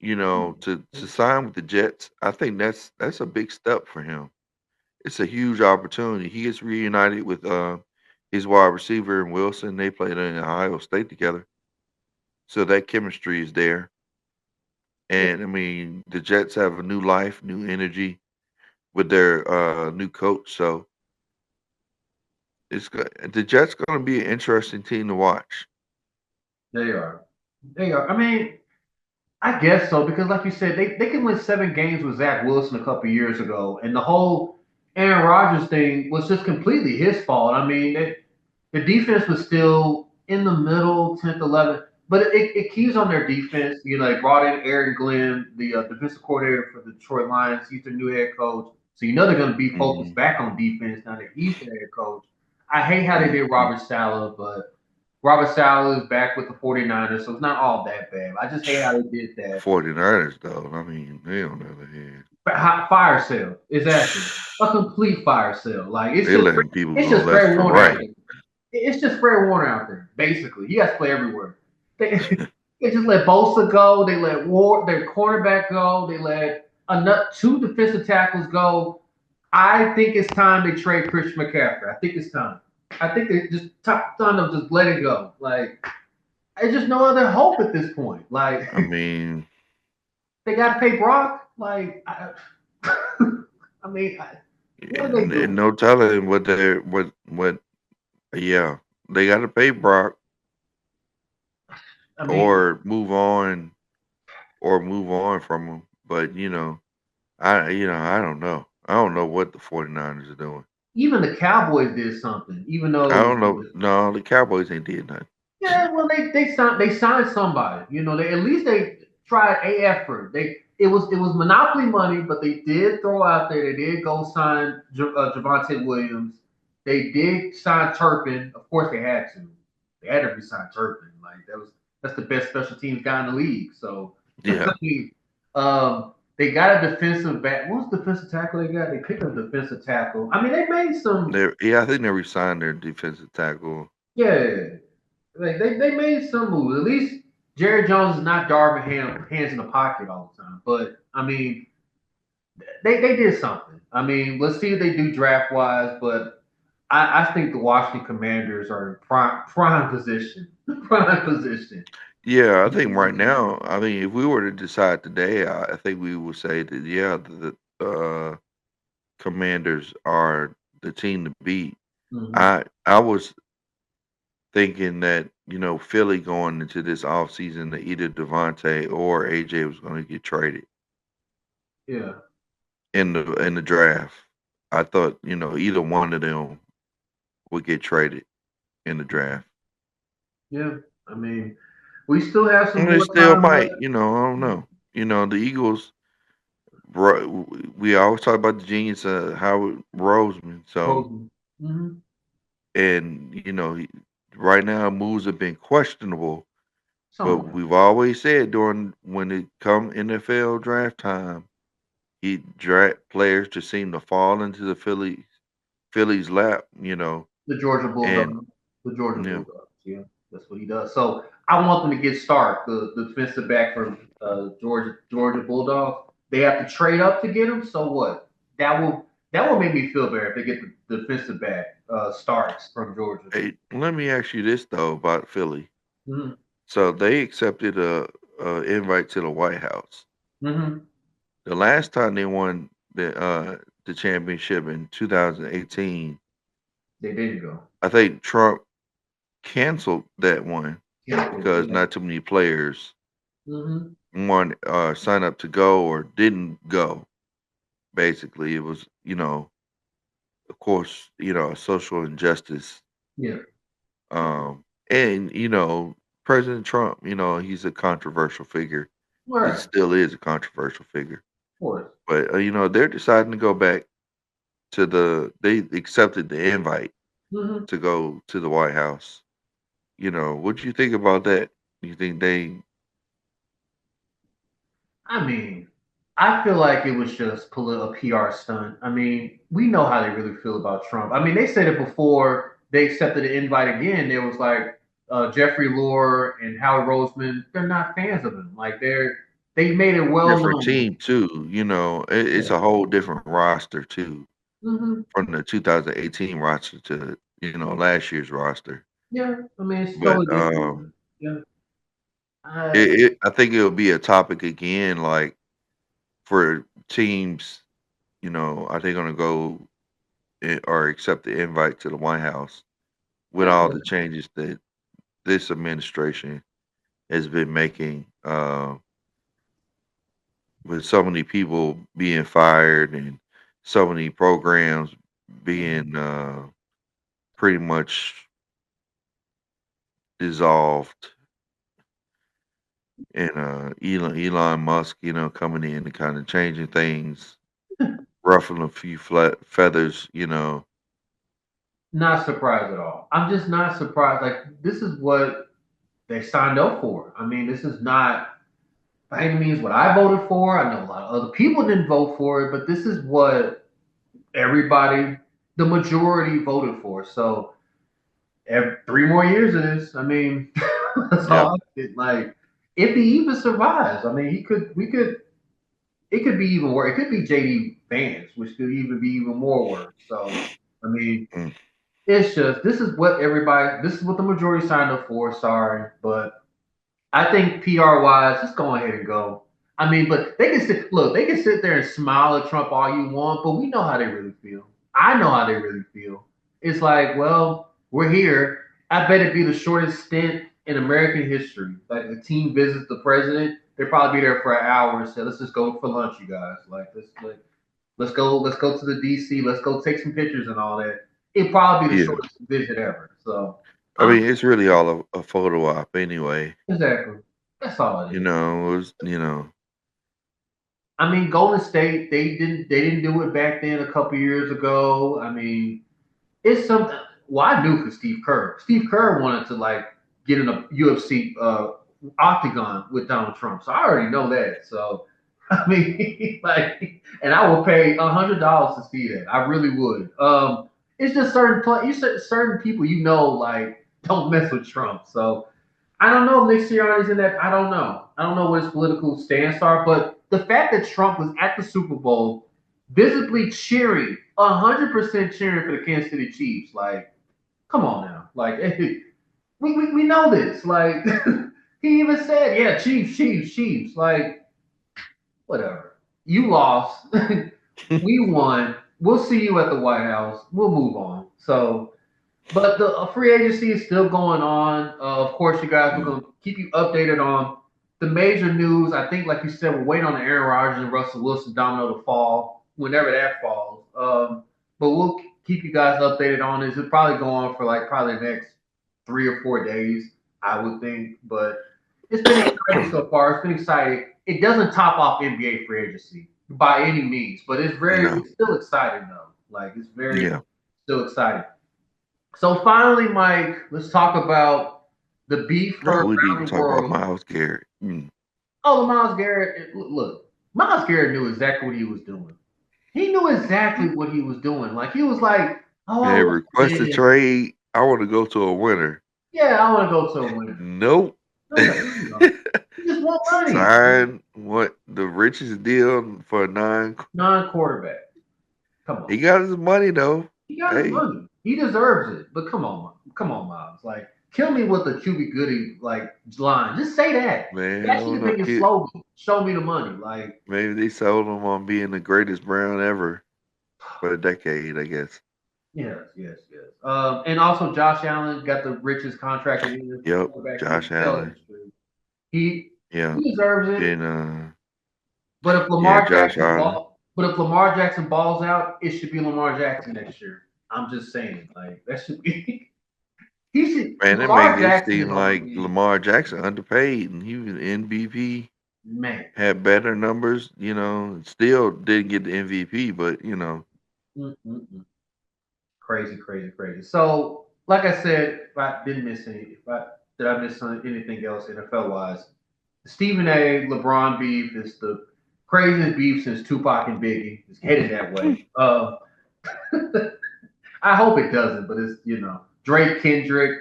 to sign with the Jets, I think that's a big step for him. It's a huge opportunity. He gets reunited with his wide receiver and Wilson. They played in Ohio State together, so that chemistry is there. And I mean, the Jets have a new life, new energy with their new coach. So the Jets going to be an interesting team to watch.
they are. They are. I mean, I guess so because, like you said, they can win 7 games with Zach Wilson a couple years ago, and the whole Aaron Rodgers thing was just completely his fault. I mean, the defense was still in the middle, 10th, 11th, but it keys on their defense. You know, they brought in Aaron Glenn, the defensive coordinator for the Detroit Lions. He's their new head coach. So you know they're going to be focused
Mm-hmm.
back on defense now that he's the head coach. I hate how they did
Mm-hmm.
Robert Saleh, but Robert Saleh is back with the 49ers, so it's not all that bad. I just hate how they did that.
49ers, though. I mean, they on the other hand,
Fire sale, exactly. A complete fire sale. Like
they letting people
it's
go
just
left
Fred
for
Warner out
right.
there. It's just Fred Warner out there, basically. He has to play everywhere. They, they just let Bosa go. They let their cornerback go. They let two defensive tackles go. I think it's time they trade Christian McCaffrey. I think it's time. I think they just time to just let it go. Like there's just no other hope at this point. Like
I mean,
they got to pay Brock. Like I mean, what are they
and
doing?
no telling what they're what. Yeah, they got to pay Brock
I mean,
or move on from him. But I don't know. I don't know what the 49ers are doing.
even the Cowboys did something, even
I
though
don't know. No, the Cowboys ain't did nothing.
yeah, well they signed somebody. You know, they at least they tried a effort. It was monopoly money, but they did throw out there. They did go sign Javante Williams. They did sign Turpin. Of course, they had to. They had to resign Turpin. Like that's the best special teams guy in the league. So I
Yeah,
mean, they got a defensive back. What was the defensive tackle they got? They picked up a defensive tackle. I mean, they made some.
I think they resigned their defensive tackle.
Yeah, like they made some moves. At least Jerry Jones is not Darvin hands in the pocket all the time. But I mean, they did something. I mean, let's see what they do draft wise. But I think the Washington Commanders are in prime position. Prime position.
Yeah, I think right now, I mean, if we were to decide today, I think we would say that yeah, the Commanders are the team to beat.
Mm-hmm.
I was thinking that Philly going into this offseason that either Devontae or AJ was going to get traded
Yeah,
in the draft. I thought either one of them would get traded in the draft.
yeah. I mean, we still have some
And they
more
still
time left.
might, I don't know. The Eagles. We always talk about the genius of Howard Roseman. So,
Rosen. Mm-hmm.
and right now moves have been questionable. But
Somewhat.
we've always said during when it come NFL draft time, he draft players just seem to fall into the Phillies lap.
The Georgia
And
Bulldogs. The Georgia
yeah,
Bulldogs. Yeah, that's what he does. So I want them to get Stark, the defensive back from Georgia Bulldogs. They have to trade up to get him. So what? That will make me feel better if they get the defensive back Starks from Georgia.
hey, let me ask you this though about Philly.
Mm-hmm.
So they accepted a invite to the White House.
Mm-hmm.
The last time they won the championship in 2018,
They didn't go.
I think Trump canceled that one
Yeah.
because not too many players
Mm-hmm.
one signed up to go or didn't go. Basically, it was of course, social injustice.
Yeah.
And President Trump, he's a controversial figure. It
Right. Of
still is a controversial figure.
course.
But they're deciding to go back they accepted the invite
Mm-hmm.
to go to the White House. What do you think about that? You think they
I mean, I feel like it was just a PR stunt. I mean, we know how they really feel about Trump. I mean, they said it before they accepted the invite again. There was like Jeffrey Lore and Howard Roseman. They're not fans of him. Like they made it well
different
known.
team too? It's
Yeah.
a whole different roster too
Hmm.
from the 2018 roster to last year's roster.
Yeah. I mean, it's
But
totally different. Yeah. I,
I think it'll be a topic again, like for teams. Are they going to go or accept the invite to the White House with
I,
all the changes that this administration has been making? With so many people being fired and so many programs being pretty much dissolved, and Elon Musk, coming in and kind of changing things, ruffling a few feathers,
Not surprised at all. I'm just not surprised. Like this is what they signed up for. I mean, this is not by any means what I voted for. I know a lot of other people didn't vote for it, but this is what everybody, the majority, voted for. So every 3 more years of this, I mean, that's
Yep.
all I did. Like, if he even survives, I mean, it could be even worse. It could be JD Vance, which could even be even more worse. So, I mean,
Mm.
it's just this is what the majority signed up for. Sorry, but I think PR wise, just go ahead and go. I mean, but they can sit there and smile at Trump all you want, but we know how they really feel. I know how they really feel. It's like, well, we're here. I bet it'd be the shortest stint in American history. Like the team visits the president, they'd probably be there for an hour and say, let's just go for lunch, you guys. Let's go to the DC, let's go take some pictures and all that. It'd probably be the
Yeah.
shortest visit ever. So
I
I'm
mean, it's really all a photo op anyway.
exactly. That's all it is.
It was,
I mean, Golden State, they didn't do it back then a couple years ago. I mean, it's something. Well, I knew for Steve Kerr. Steve Kerr wanted to like get in a UFC octagon with Donald Trump, so I already know that. So I mean, like, and I will pay $100 to see that. I really would. It's just certain people like don't mess with Trump. So I don't know if Nick Sirianni's in that. I don't know. I don't know what his political stance are, but the fact that Trump was at the Super Bowl, visibly cheering, 100% cheering for the Kansas City Chiefs, like, come on now, like, we know this. Like, he even said, "Yeah, Chiefs, Chiefs, Chiefs." Like, whatever. You lost. We won. We'll see you at the White House. We'll move on. So but the free agency is still going on. Of course, you guys, we're
mm,
going to keep you updated on the major news. I think, like you said, we're waiting on the Aaron Rodgers and Russell Wilson domino to fall whenever that falls. But we'll keep you guys updated on this. It'll probably go on for like probably the next 3 or 4 days, I would think. But it's been exciting so far. It's been exciting. It doesn't top off NBA free agency by any means, but
no,
it's still exciting though. Like it's very
yeah.
still exciting. So finally, Mike, let's talk about the beef
No,
heard
we need to
around the
talk about
world.
Miles Garrett. Mm.
Oh, Miles Garrett. Look, Miles Garrett knew exactly what he was doing. He knew exactly what he was doing. Like he was like, "Oh, I
And
want
request a
this.
trade. I want to go to a winner.
Yeah, I want to go to a winner."
Nope.
No, no, no. He just want money.
Sign what the richest deal for a nine.
Non-quarterback. Come on.
He got his money though.
He got his
Hey,
money. He deserves it. But come on, Miles. Like, kill me with a QB goody like line. Just say that.
man, I
That should
don't
have
know,
been your
kid.
slogan. Show me the money. Like,
Maybe they sold him on being the greatest Brown ever for a decade, I guess.
yes, yes, yes. And also Josh Allen got the richest contract in the
Yep,
quarterback in
Josh
NFL
Allen.
history. He
Yeah,
he deserves it.
and
But if
yeah,
Lamar
Josh
Jackson
Allen.
ball, but if Lamar Jackson balls out, it should be Lamar Jackson next year. I'm just saying, like that should be. He should.
Man, it make
Lamar
it
Jackson is
seem
on the
like
league,
Lamar Jackson underpaid, and he was MVP,
man.
had better numbers. Still didn't get the MVP, but
Mm-mm-mm. Crazy, crazy, crazy. So, like I said, if I didn't miss any, if I did I miss anything else NFL wise, the Stephen A. LeBron beef is the craziest beef since Tupac and Biggie. It's headed that way. I hope it doesn't, but it's Drake, Kendrick.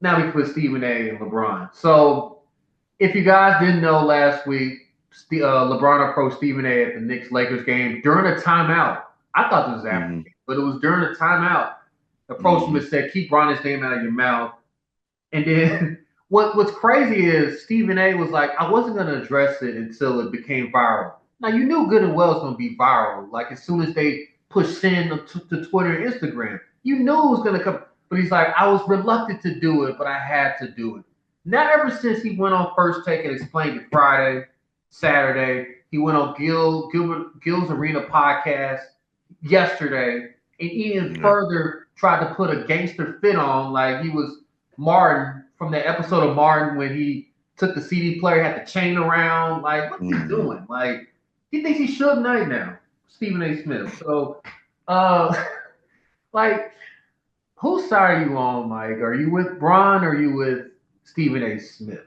Now we put Stephen A. and LeBron. So if you guys didn't know last week, LeBron approached Stephen A. at the Knicks Lakers game during a timeout. I thought this was after,
hmm
but it was during a timeout. Approached him
hmm
and said, "Keep Bronny's name out of your mouth." And then what's crazy is Stephen A. was like, "I wasn't going to address it until it became viral." Now you knew good and well it's going to be viral. Like as soon as they push send to Twitter and Instagram, you knew it was going to come. But he's like, "I was reluctant to do it, but I had to do it." Now ever since he went on First Take and explained it Friday, Saturday, he went on Gil's Arena podcast. yesterday and even
Yeah.
further tried to put a gangster fit on like he was Martin from that episode of Martin when he took the CD player, had the chain around. Like, what's he
Hmm.
doing? Like, he thinks he's Suge Knight now, Stephen A. Smith. So, uh, like, whose side are you on, Mike? Are you with Bron or are you with Stephen A. Smith?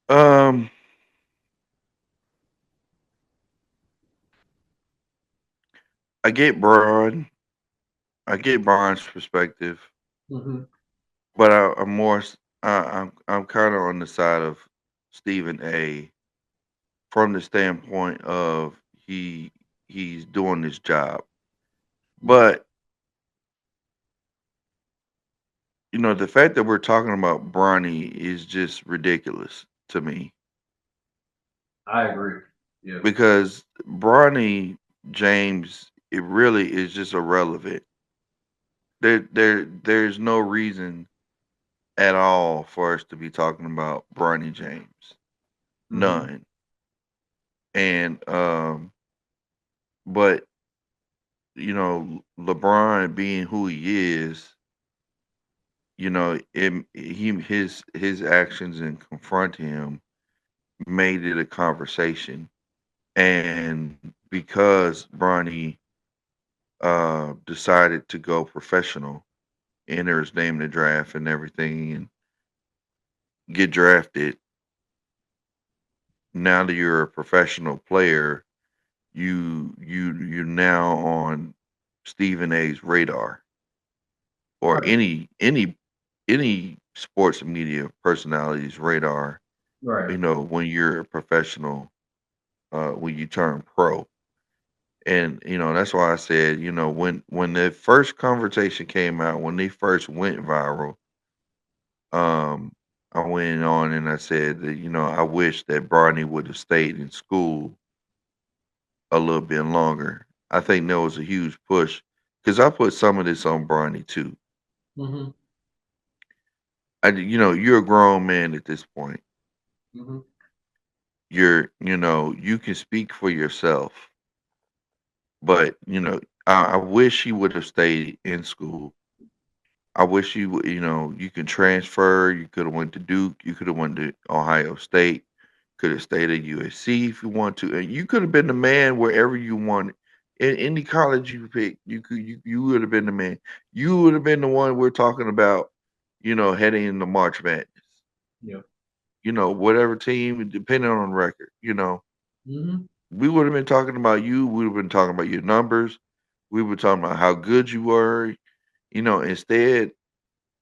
Um, I get Braun. I get Braun's perspective,
Mm-hmm.
but I'm more. I'm kind of on the side of Stephen A. from the standpoint of he's doing his job. But the fact that we're talking about Bronny is just ridiculous to me
I agree. Yeah.
because Bronny James, it really is just irrelevant. There's no reason at all for us to be talking about Bronny James.
Mm-hmm.
None. And but LeBron being who he is, his actions and confronting him made it a conversation. And because Bronny decided to go professional, enter his name in the draft and everything, and get drafted, now that you're a professional player, you're now on Stephen A's radar, or
Right.
any sports media personality's radar.
Right.
When you're a professional, when you turn pro. And that's why I said, when the first conversation came out, when they first went viral, um, I went on and I said that I wish that Barney would have stayed in school a little bit longer. I think that was a huge push because I put some of this on Barney too.
Mm-hmm.
You're a grown man at this point.
Mm-hmm.
You can speak for yourself, but I wish he would have stayed in school. I wish you can transfer. You could have went to Duke. You could have went to Ohio State. Could have stayed at USC if you want to, and you could have been the man wherever you wanted. In any college you picked, you would have been the man. You would have been the one we're talking about. Heading into March Madness.
Yeah.
Whatever team, depending on the record.
Mm-hmm.
We would have been talking about you. We would have been talking about your numbers. We were talking about how good you were. Instead,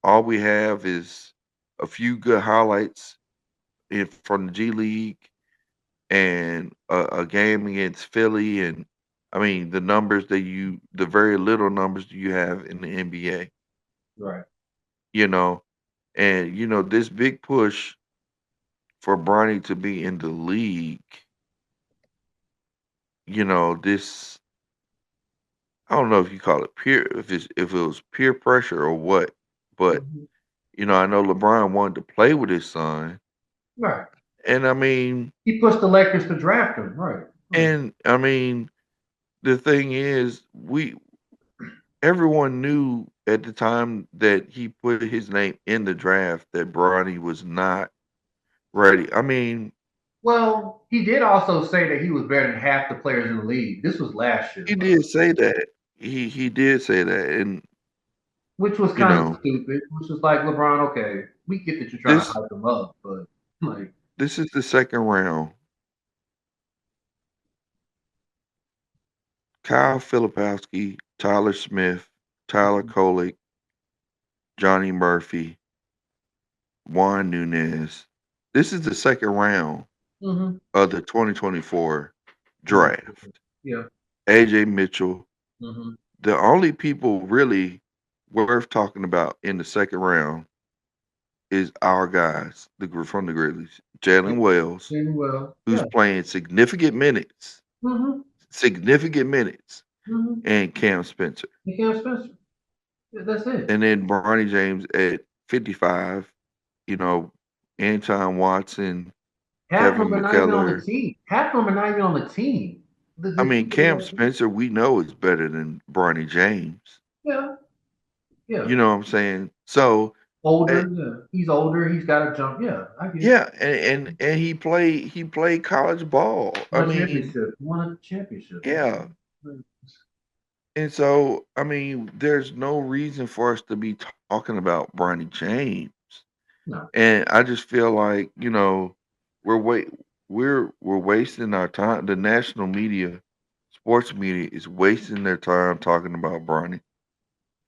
all we have is a few good highlights from the G League and a game against Philly, and I mean the very little numbers that you have in the NBA.
Right.
You know, and this big push for Bronny to be in the league. This I don't know if you call it peer if it was peer pressure or what, but
Mm-hmm.
I know LeBron wanted to play with his son,
Right.
and I mean,
He pushed the Lakers to draft him. Right. Right.
and I mean, the thing is, everyone knew at the time that he put his name in the draft that Bronny was not ready. I mean,
Well, he did also say that he was better than half the players in the league. This was last year,
he
by the way,
did say that. He did say that, and
which was
you
kind of
know,
stupid. Which was like LeBron. Okay, we get that you're trying to
this
hype him up, but like,
this is the second round. Kyle Filipowski, Tyler Smith, Tyler Kolek, Johnny Murphy, Juan Nunez. This is the second round
mm-hmm.
of the 2024
Mm-hmm.
draft.
Yeah.
AJ Mitchell.
Mm-hmm.
The only people really worth talking about in the second round is our guys, from the Grizzlies. Jalen Wells,
Doing well.
who's
Yeah.
playing
Mm-hmm.
significant minutes,
Mm-hmm.
and Cam Spencer.
You can't Spencer. Yeah, that's it.
And then Bronny James at 55, you know, Anton Watson,
Half of
Kevin
them are not even on the
McKellar.
team. Half of them are not even on the team.
I mean, Cam Spencer, we know is better than Bronny James.
yeah, yeah.
You know what I'm saying? So, uh,
Older, yeah. He's older. He's got to jump. Yeah, I get it.
yeah, and he played college ball. I
Won a
mean,
championship. Won a championship.
yeah. And so, I mean, there's no reason for us to be talking about Bronny James.
No.
And I just feel like, we're wait we're wasting our time. The national media, sports media is wasting their time talking about Bronny.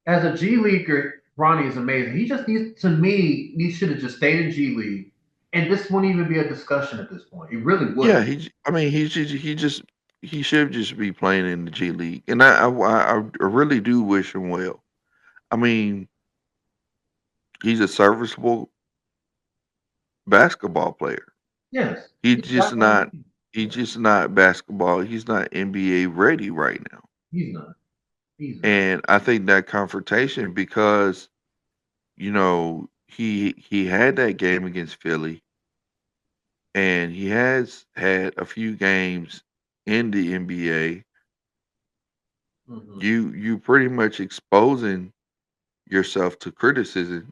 As a G Leaguer, Ronnie is amazing. He just needs, to me, he should have just stayed in G League, and this wouldn't even be a discussion at this point. It really
Yeah,
wouldn't.
I mean, he should just be playing in the G League. And I really do wish him well. I mean, he's a serviceable basketball player.
Yes,
He's
he's
just
back on the
not
team.
he's
Yeah,
just not basketball. He's not NBA ready right now.
he's not. He's not.
And I think that confrontation because, he had that game against Philly and he has had a few games in the NBA.
Hmm.
You pretty much exposing yourself to criticism,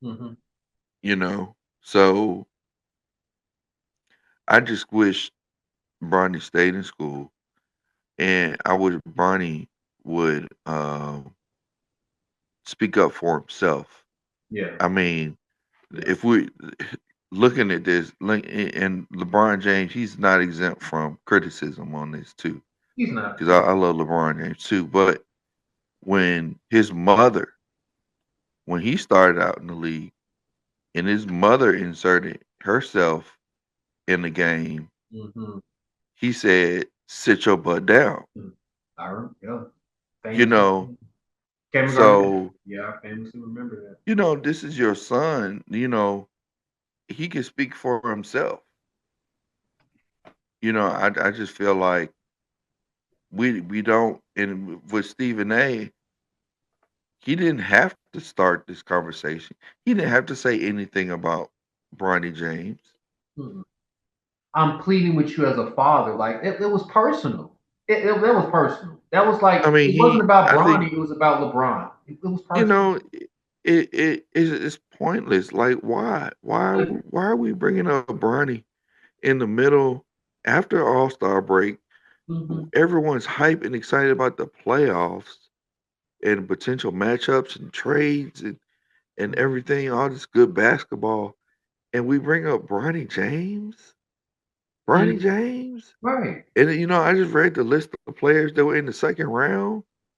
Hmm.
you know. So I just wish Bronny stayed in school, and I wish Bronny would speak up for himself.
Yeah,
I mean,
yeah.
if we looking at this, like, and LeBron James, he's not exempt from criticism on this too,
He's not.
because I love LeBron James too. But when his mother, when he started out in the league, and his mother inserted herself in the game,
Hmm.
he said, "Sit your butt down."
Yeah,
You
famous.
know,
Kevin Garnett.
so
Yeah, I famously remember that.
this is your son. He can speak for himself. I just feel like we don't. And with Stephen A, he didn't have to start this conversation. He didn't have to say anything about Bronny James.
Mm-mm. I'm pleading with you as a father. Like it was personal. That was personal. That was like
I mean,
it wasn't about
I think
Bronny. It was about LeBron. It was
you
personal.
know it's pointless. Like, why are we bringing up Bronny in the middle after All Star break?
Hmm.
Everyone's hype and excited about the playoffs and potential matchups and trades and everything, all this good basketball, and we bring up Bronny James. Bronny
And
James.
right.
And I just read the list of players that were in the second round.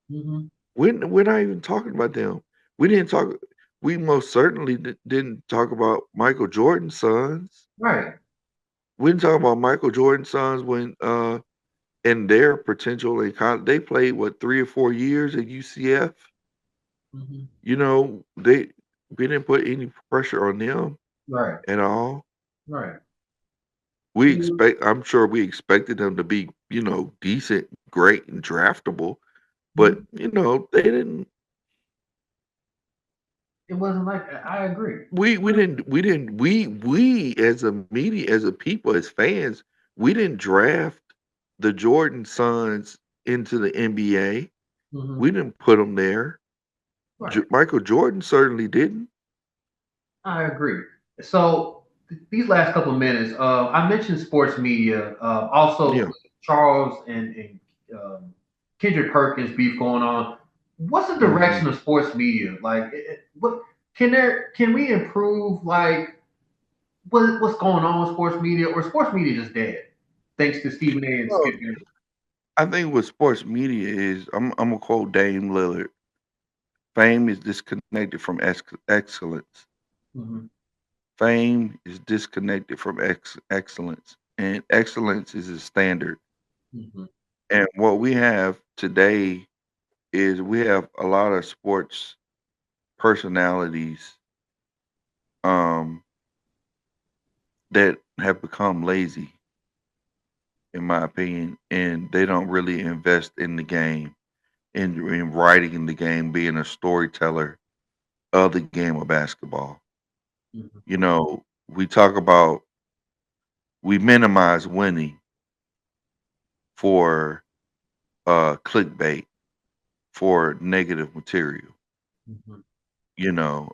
Hmm.
We're not even talking about them. We didn't talk. We most certainly didn't talk about Michael Jordan's sons.
Right.
We didn't talk about Michael Jordan's sons when and their potential in college. They played what 3 or 4 years at UCF.
Hmm.
They we didn't put any pressure on them
Right.
at all.
Right.
I'm sure we expected them to be, decent, great, and draftable, but
Mhm.
they didn't.
It wasn't like that. I agree.
We as a media, as a people, as fans, we didn't draft the Jordan sons into the NBA.
Hmm.
We didn't put them there.
Right.
Michael Jordan certainly didn't.
I agree. So these last couple of minutes, I mentioned sports media. Also,
Yeah.
Charles and Kendrick Perkins beef going on. What's the
Hmm.
direction of sports media? Like, what can we improve? Like, what's going on with sports media, or sports media just dead? Thanks to Stephen A. and
Well,
Skip Bayless.
I think what sports media is, I'm gonna quote Dame Lillard: "Fame is disconnected from excellence.
Hmm.
Fame is disconnected from excellence, and excellence is a standard."
Hmm.
And what we have today is we have a lot of sports personalities um, that have become lazy, in my opinion, and they don't really invest in the game, in writing in the game, being a storyteller of the game of basketball.
Hmm.
We talk about we minimize winning for clickbait, for negative material.
Mhm.
You know,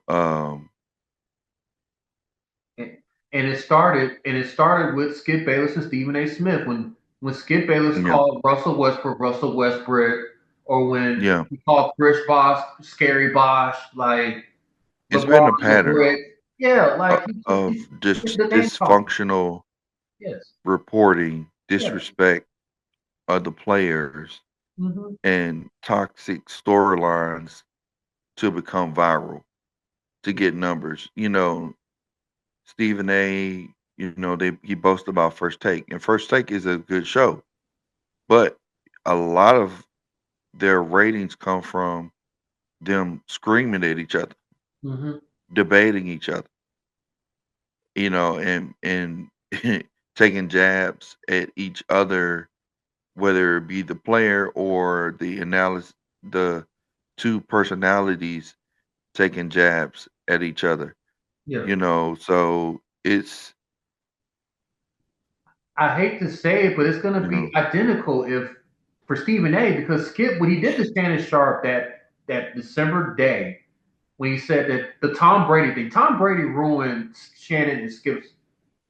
And, and it started with Skip Bayless and Stephen A. Smith when Skip Bayless
yeah,
called Russell Westbrook, or when
yeah.
he called Chris Bosh Scary Bosh, like
It's been
LeBron
a
the
pattern
Brick. Yeah, like
of just
the name calling.
dysfunctional
Yes.
reporting,
Yeah.
disrespect of the players,
Hmm.
and toxic storylines to become viral, to get numbers. Stephen A. He boasts about First Take, and First Take is a good show, but a lot of their ratings come from them screaming at each other,
Hmm.
debating each other, and taking jabs at each other, whether it be the player or the two personalities taking jabs at each other.
Yeah.
So it's
I hate to say it, but it's going to
you
be
know,
identical if for Stephen A. Because Skip, when he did the Shannon Sharp that December day, when he said that the Tom Brady thing, Tom Brady ruined Shannon and Skip's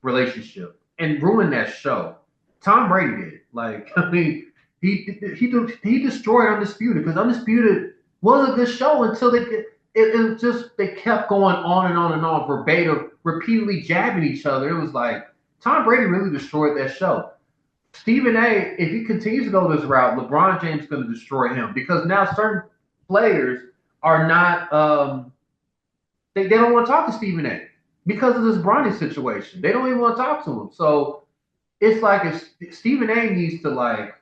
relationship and ruined that show. Tom Brady did. Like, I mean, he destroyed Undisputed because Undisputed was a good show until it was just they kept going on and on and on verbatim, repeatedly jabbing each other. It was like Tom Brady really destroyed that show. Stephen A, if he continues to go this route, LeBron James is going to destroy him because now certain players are not they don't want to talk to Stephen A because of this Bronny situation. They don't even want to talk to him. So it's like if Stephen A needs to like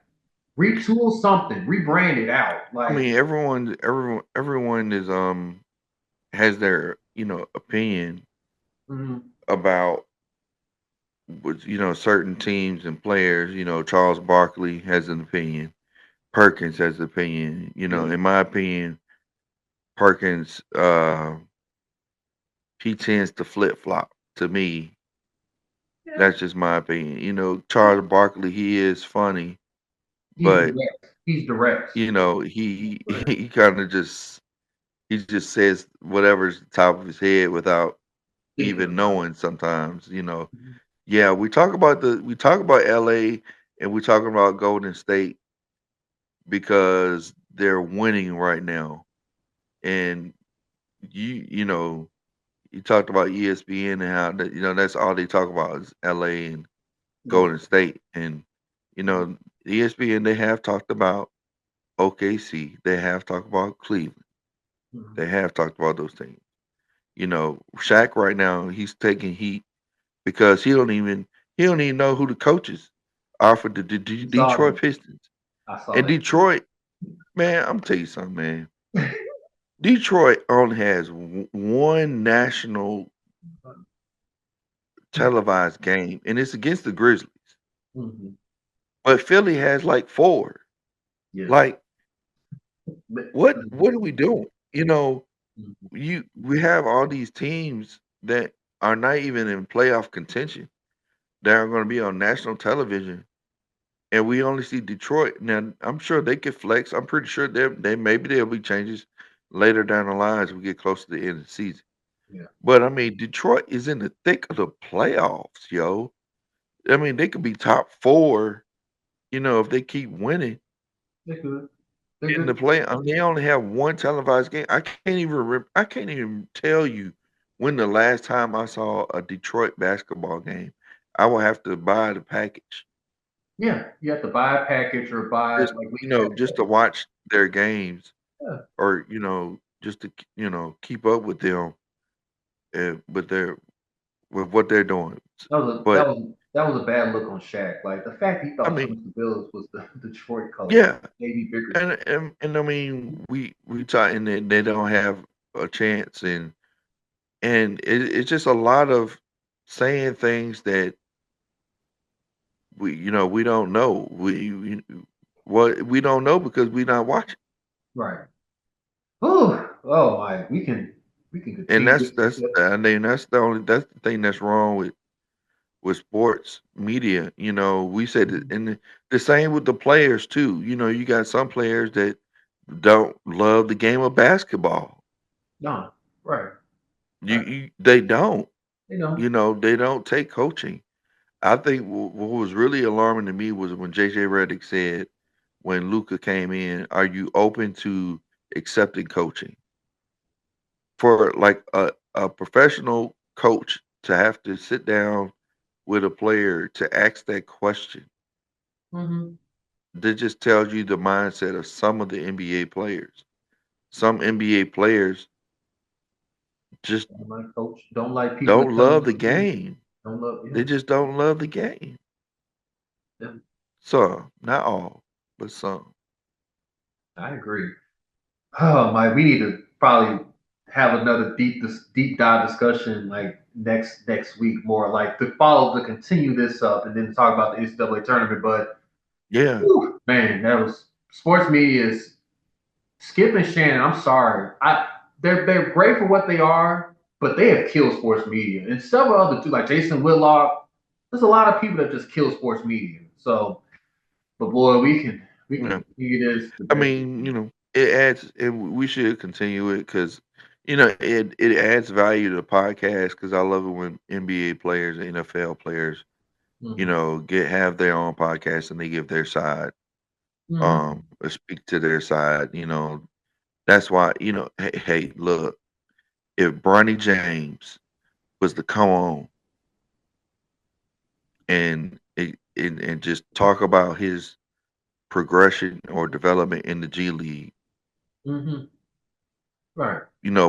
retool something, rebrand it out.
I
Like,
mean, everyone is has their opinion
mm,
about certain teams and players. Charles Barkley has an opinion. Perkins has an opinion.
yeah,
In my opinion, Perkins he tends to flip flop. To me,
yeah,
that's just my opinion. Charles Barkley, he is funny,
he's
but
direct. He's direct.
he
Right.
he kind of just says whatever's the top of his head without
Thinking
even
about
knowing sometimes.
it.
Yeah, we talk about LA and we talking about Golden State because they're winning right now. And you talked about ESPN and how that's all they talk about is LA and
Yeah.
Golden State. And you
Mhm.
know, ESPN, they have talked about OKC, they have talked about Cleveland,
Mhm.
they have talked about those teams. Shaq right now, he's taking heat because he don't even know who the coaches are for the
You saw
Detroit
that.
Pistons.
I saw
And
that.
Detroit, man, I'm tell you something, man. Detroit only has one national televised game, and it's against the Grizzlies.
Mhm.
But Philly has like four.
Yes.
Like,
But-
what are we doing?
Mhm.
We have all these teams that are not even in playoff contention that are going to be on national television, and we only see Detroit. Now, I'm sure they could flex. I'm pretty sure they maybe there'll be changes later down the line as we get close to the end of the season.
Yeah.
But I mean, Detroit is in the thick of the playoffs, yo. I mean, they could be top four, if they keep winning
They're good. They're
in the
good.
play. I mean, they only have one televised game. I can't even tell you when the last time I saw a Detroit basketball game. I will have to buy the package
Yeah. You have to buy a package or buy
just
like league pass.
just to watch their games
Yeah.
or just to keep up with them with their with what they're doing.
That was a that
But
was that was a bad look on Shaq. Like the fact he
I
thought
mean,
Tennessee Bills was the Detroit color.
yeah,
Maybe bigger.
and I mean, we talk, and they don't have a chance, and it's just a lot of saying things that we don't know. What we don't know because we not watching,
Right. Oh, oh my. We can
and
continue
that's
this.
that's I mean that's the thing that's wrong with with sports media. We said it, and the same with the players too. You got some players that don't love the game of basketball.
No, right,
You,
right.
you they don't.
You know.
They don't take coaching. I think what was really alarming to me was when JJ Redick said, when Luca came in, "Are you open to accepting coaching?" For like a professional coach to have to sit down with a player to ask that question,
Mm-hmm.
that just tells you the mindset of some of the NBA players. Some NBA players just
Don't like coach. Don't like people to
don't
tell them
love the
what to do.
game.
Don't love.
They
Yeah.
just don't love the game.
Yeah.
Some, not all, but some.
I agree. Oh my, we need to probably have another deep dive discussion like next week more like to continue this up and then talk about the NCAA tournament. But
Yeah,
whew, man, that was sports media is Skip and Shannon. I'm sorry, they're great for what they are, but they have killed sports media and several other too, like Jason Whitlock. There's a lot of people that just kill sports media. So, but boy, we can
yeah.
continue this
I
debate.
mean, it adds, and we should continue it because, it adds value to the podcast because I love it when NBA players, NFL players,
Mm-hmm.
have their own podcast and they give their side,
Mm-hmm.
or speak to their side. That's why, hey, look, if Bronny James was to come on and just talk about his progression or development in the G League,
Mm-hmm. Right.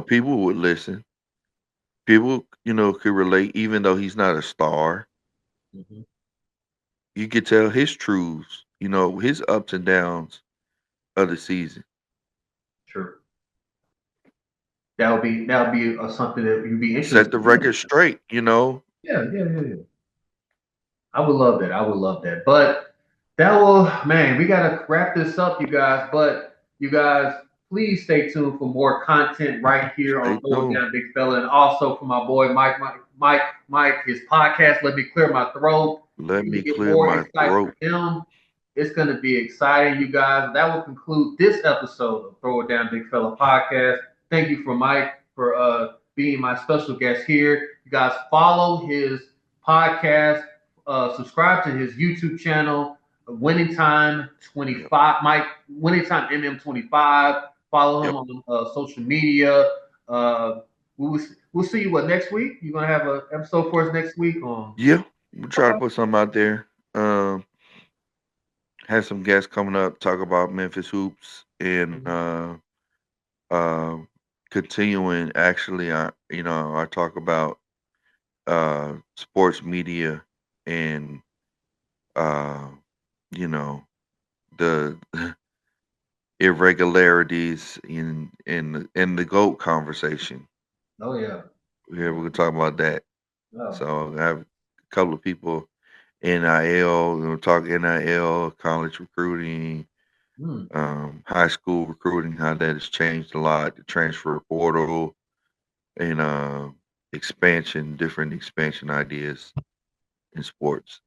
people would listen. People, could relate, even though he's not a star.
Mm-hmm.
You could tell his truths, his ups and downs of the season.
Sure. That would be something that you'd be
Set
interested
the
in.
record straight.
Yeah. I would love that. I would love that. But that will, man, we gotta wrap this up, you guys. But you guys, please stay tuned for more content right here
Stay
on Throw It
tuned.
Down Big Fella, and also for my boy Mike, his podcast. Let me clear my throat.
Let
You can
me
get
clear
more
my
insight
throat.
from him. It's gonna be exciting, you guys. That will conclude this episode of Throw It Down Big Fella podcast. Thank you for Mike for being my special guest here. You guys follow his podcast, subscribe to his YouTube channel, Winning Time
Yep.
25, Mike Winning Time MM25. Follow him
Yep.
on social media. Uh, we'll see you next week. You're gonna have an episode for us next week on.
Yeah. We'll try to
Okay.
put something out there. Have some guests coming up, talk about Memphis hoops and uh, continuing actually I talk about sports media and uh, you know the irregularities in the GOAT conversation.
Oh yeah.
Yeah, we're gonna talk about that.
Oh.
So I have a couple of people NIL, talk NIL, college recruiting,
Hmm.
high school recruiting, how that has changed a lot, the transfer portal and different expansion ideas in sports.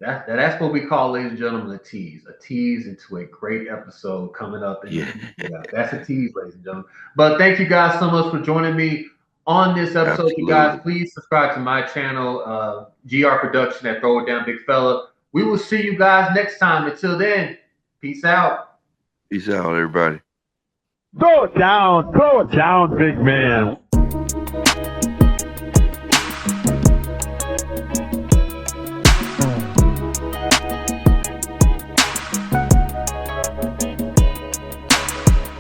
That's what we call, ladies and gentlemen, a tease into a great episode coming up in the
Yeah,
future. Yeah, that's a tease, ladies and gentlemen. But thank you guys so much for joining me on this episode. You guys,
absolutely.
please subscribe to my channel, GR Production at Throw It Down Big Fella. We will see you guys next time. Until then, peace out.
Peace out, everybody.
Throw it down, big man.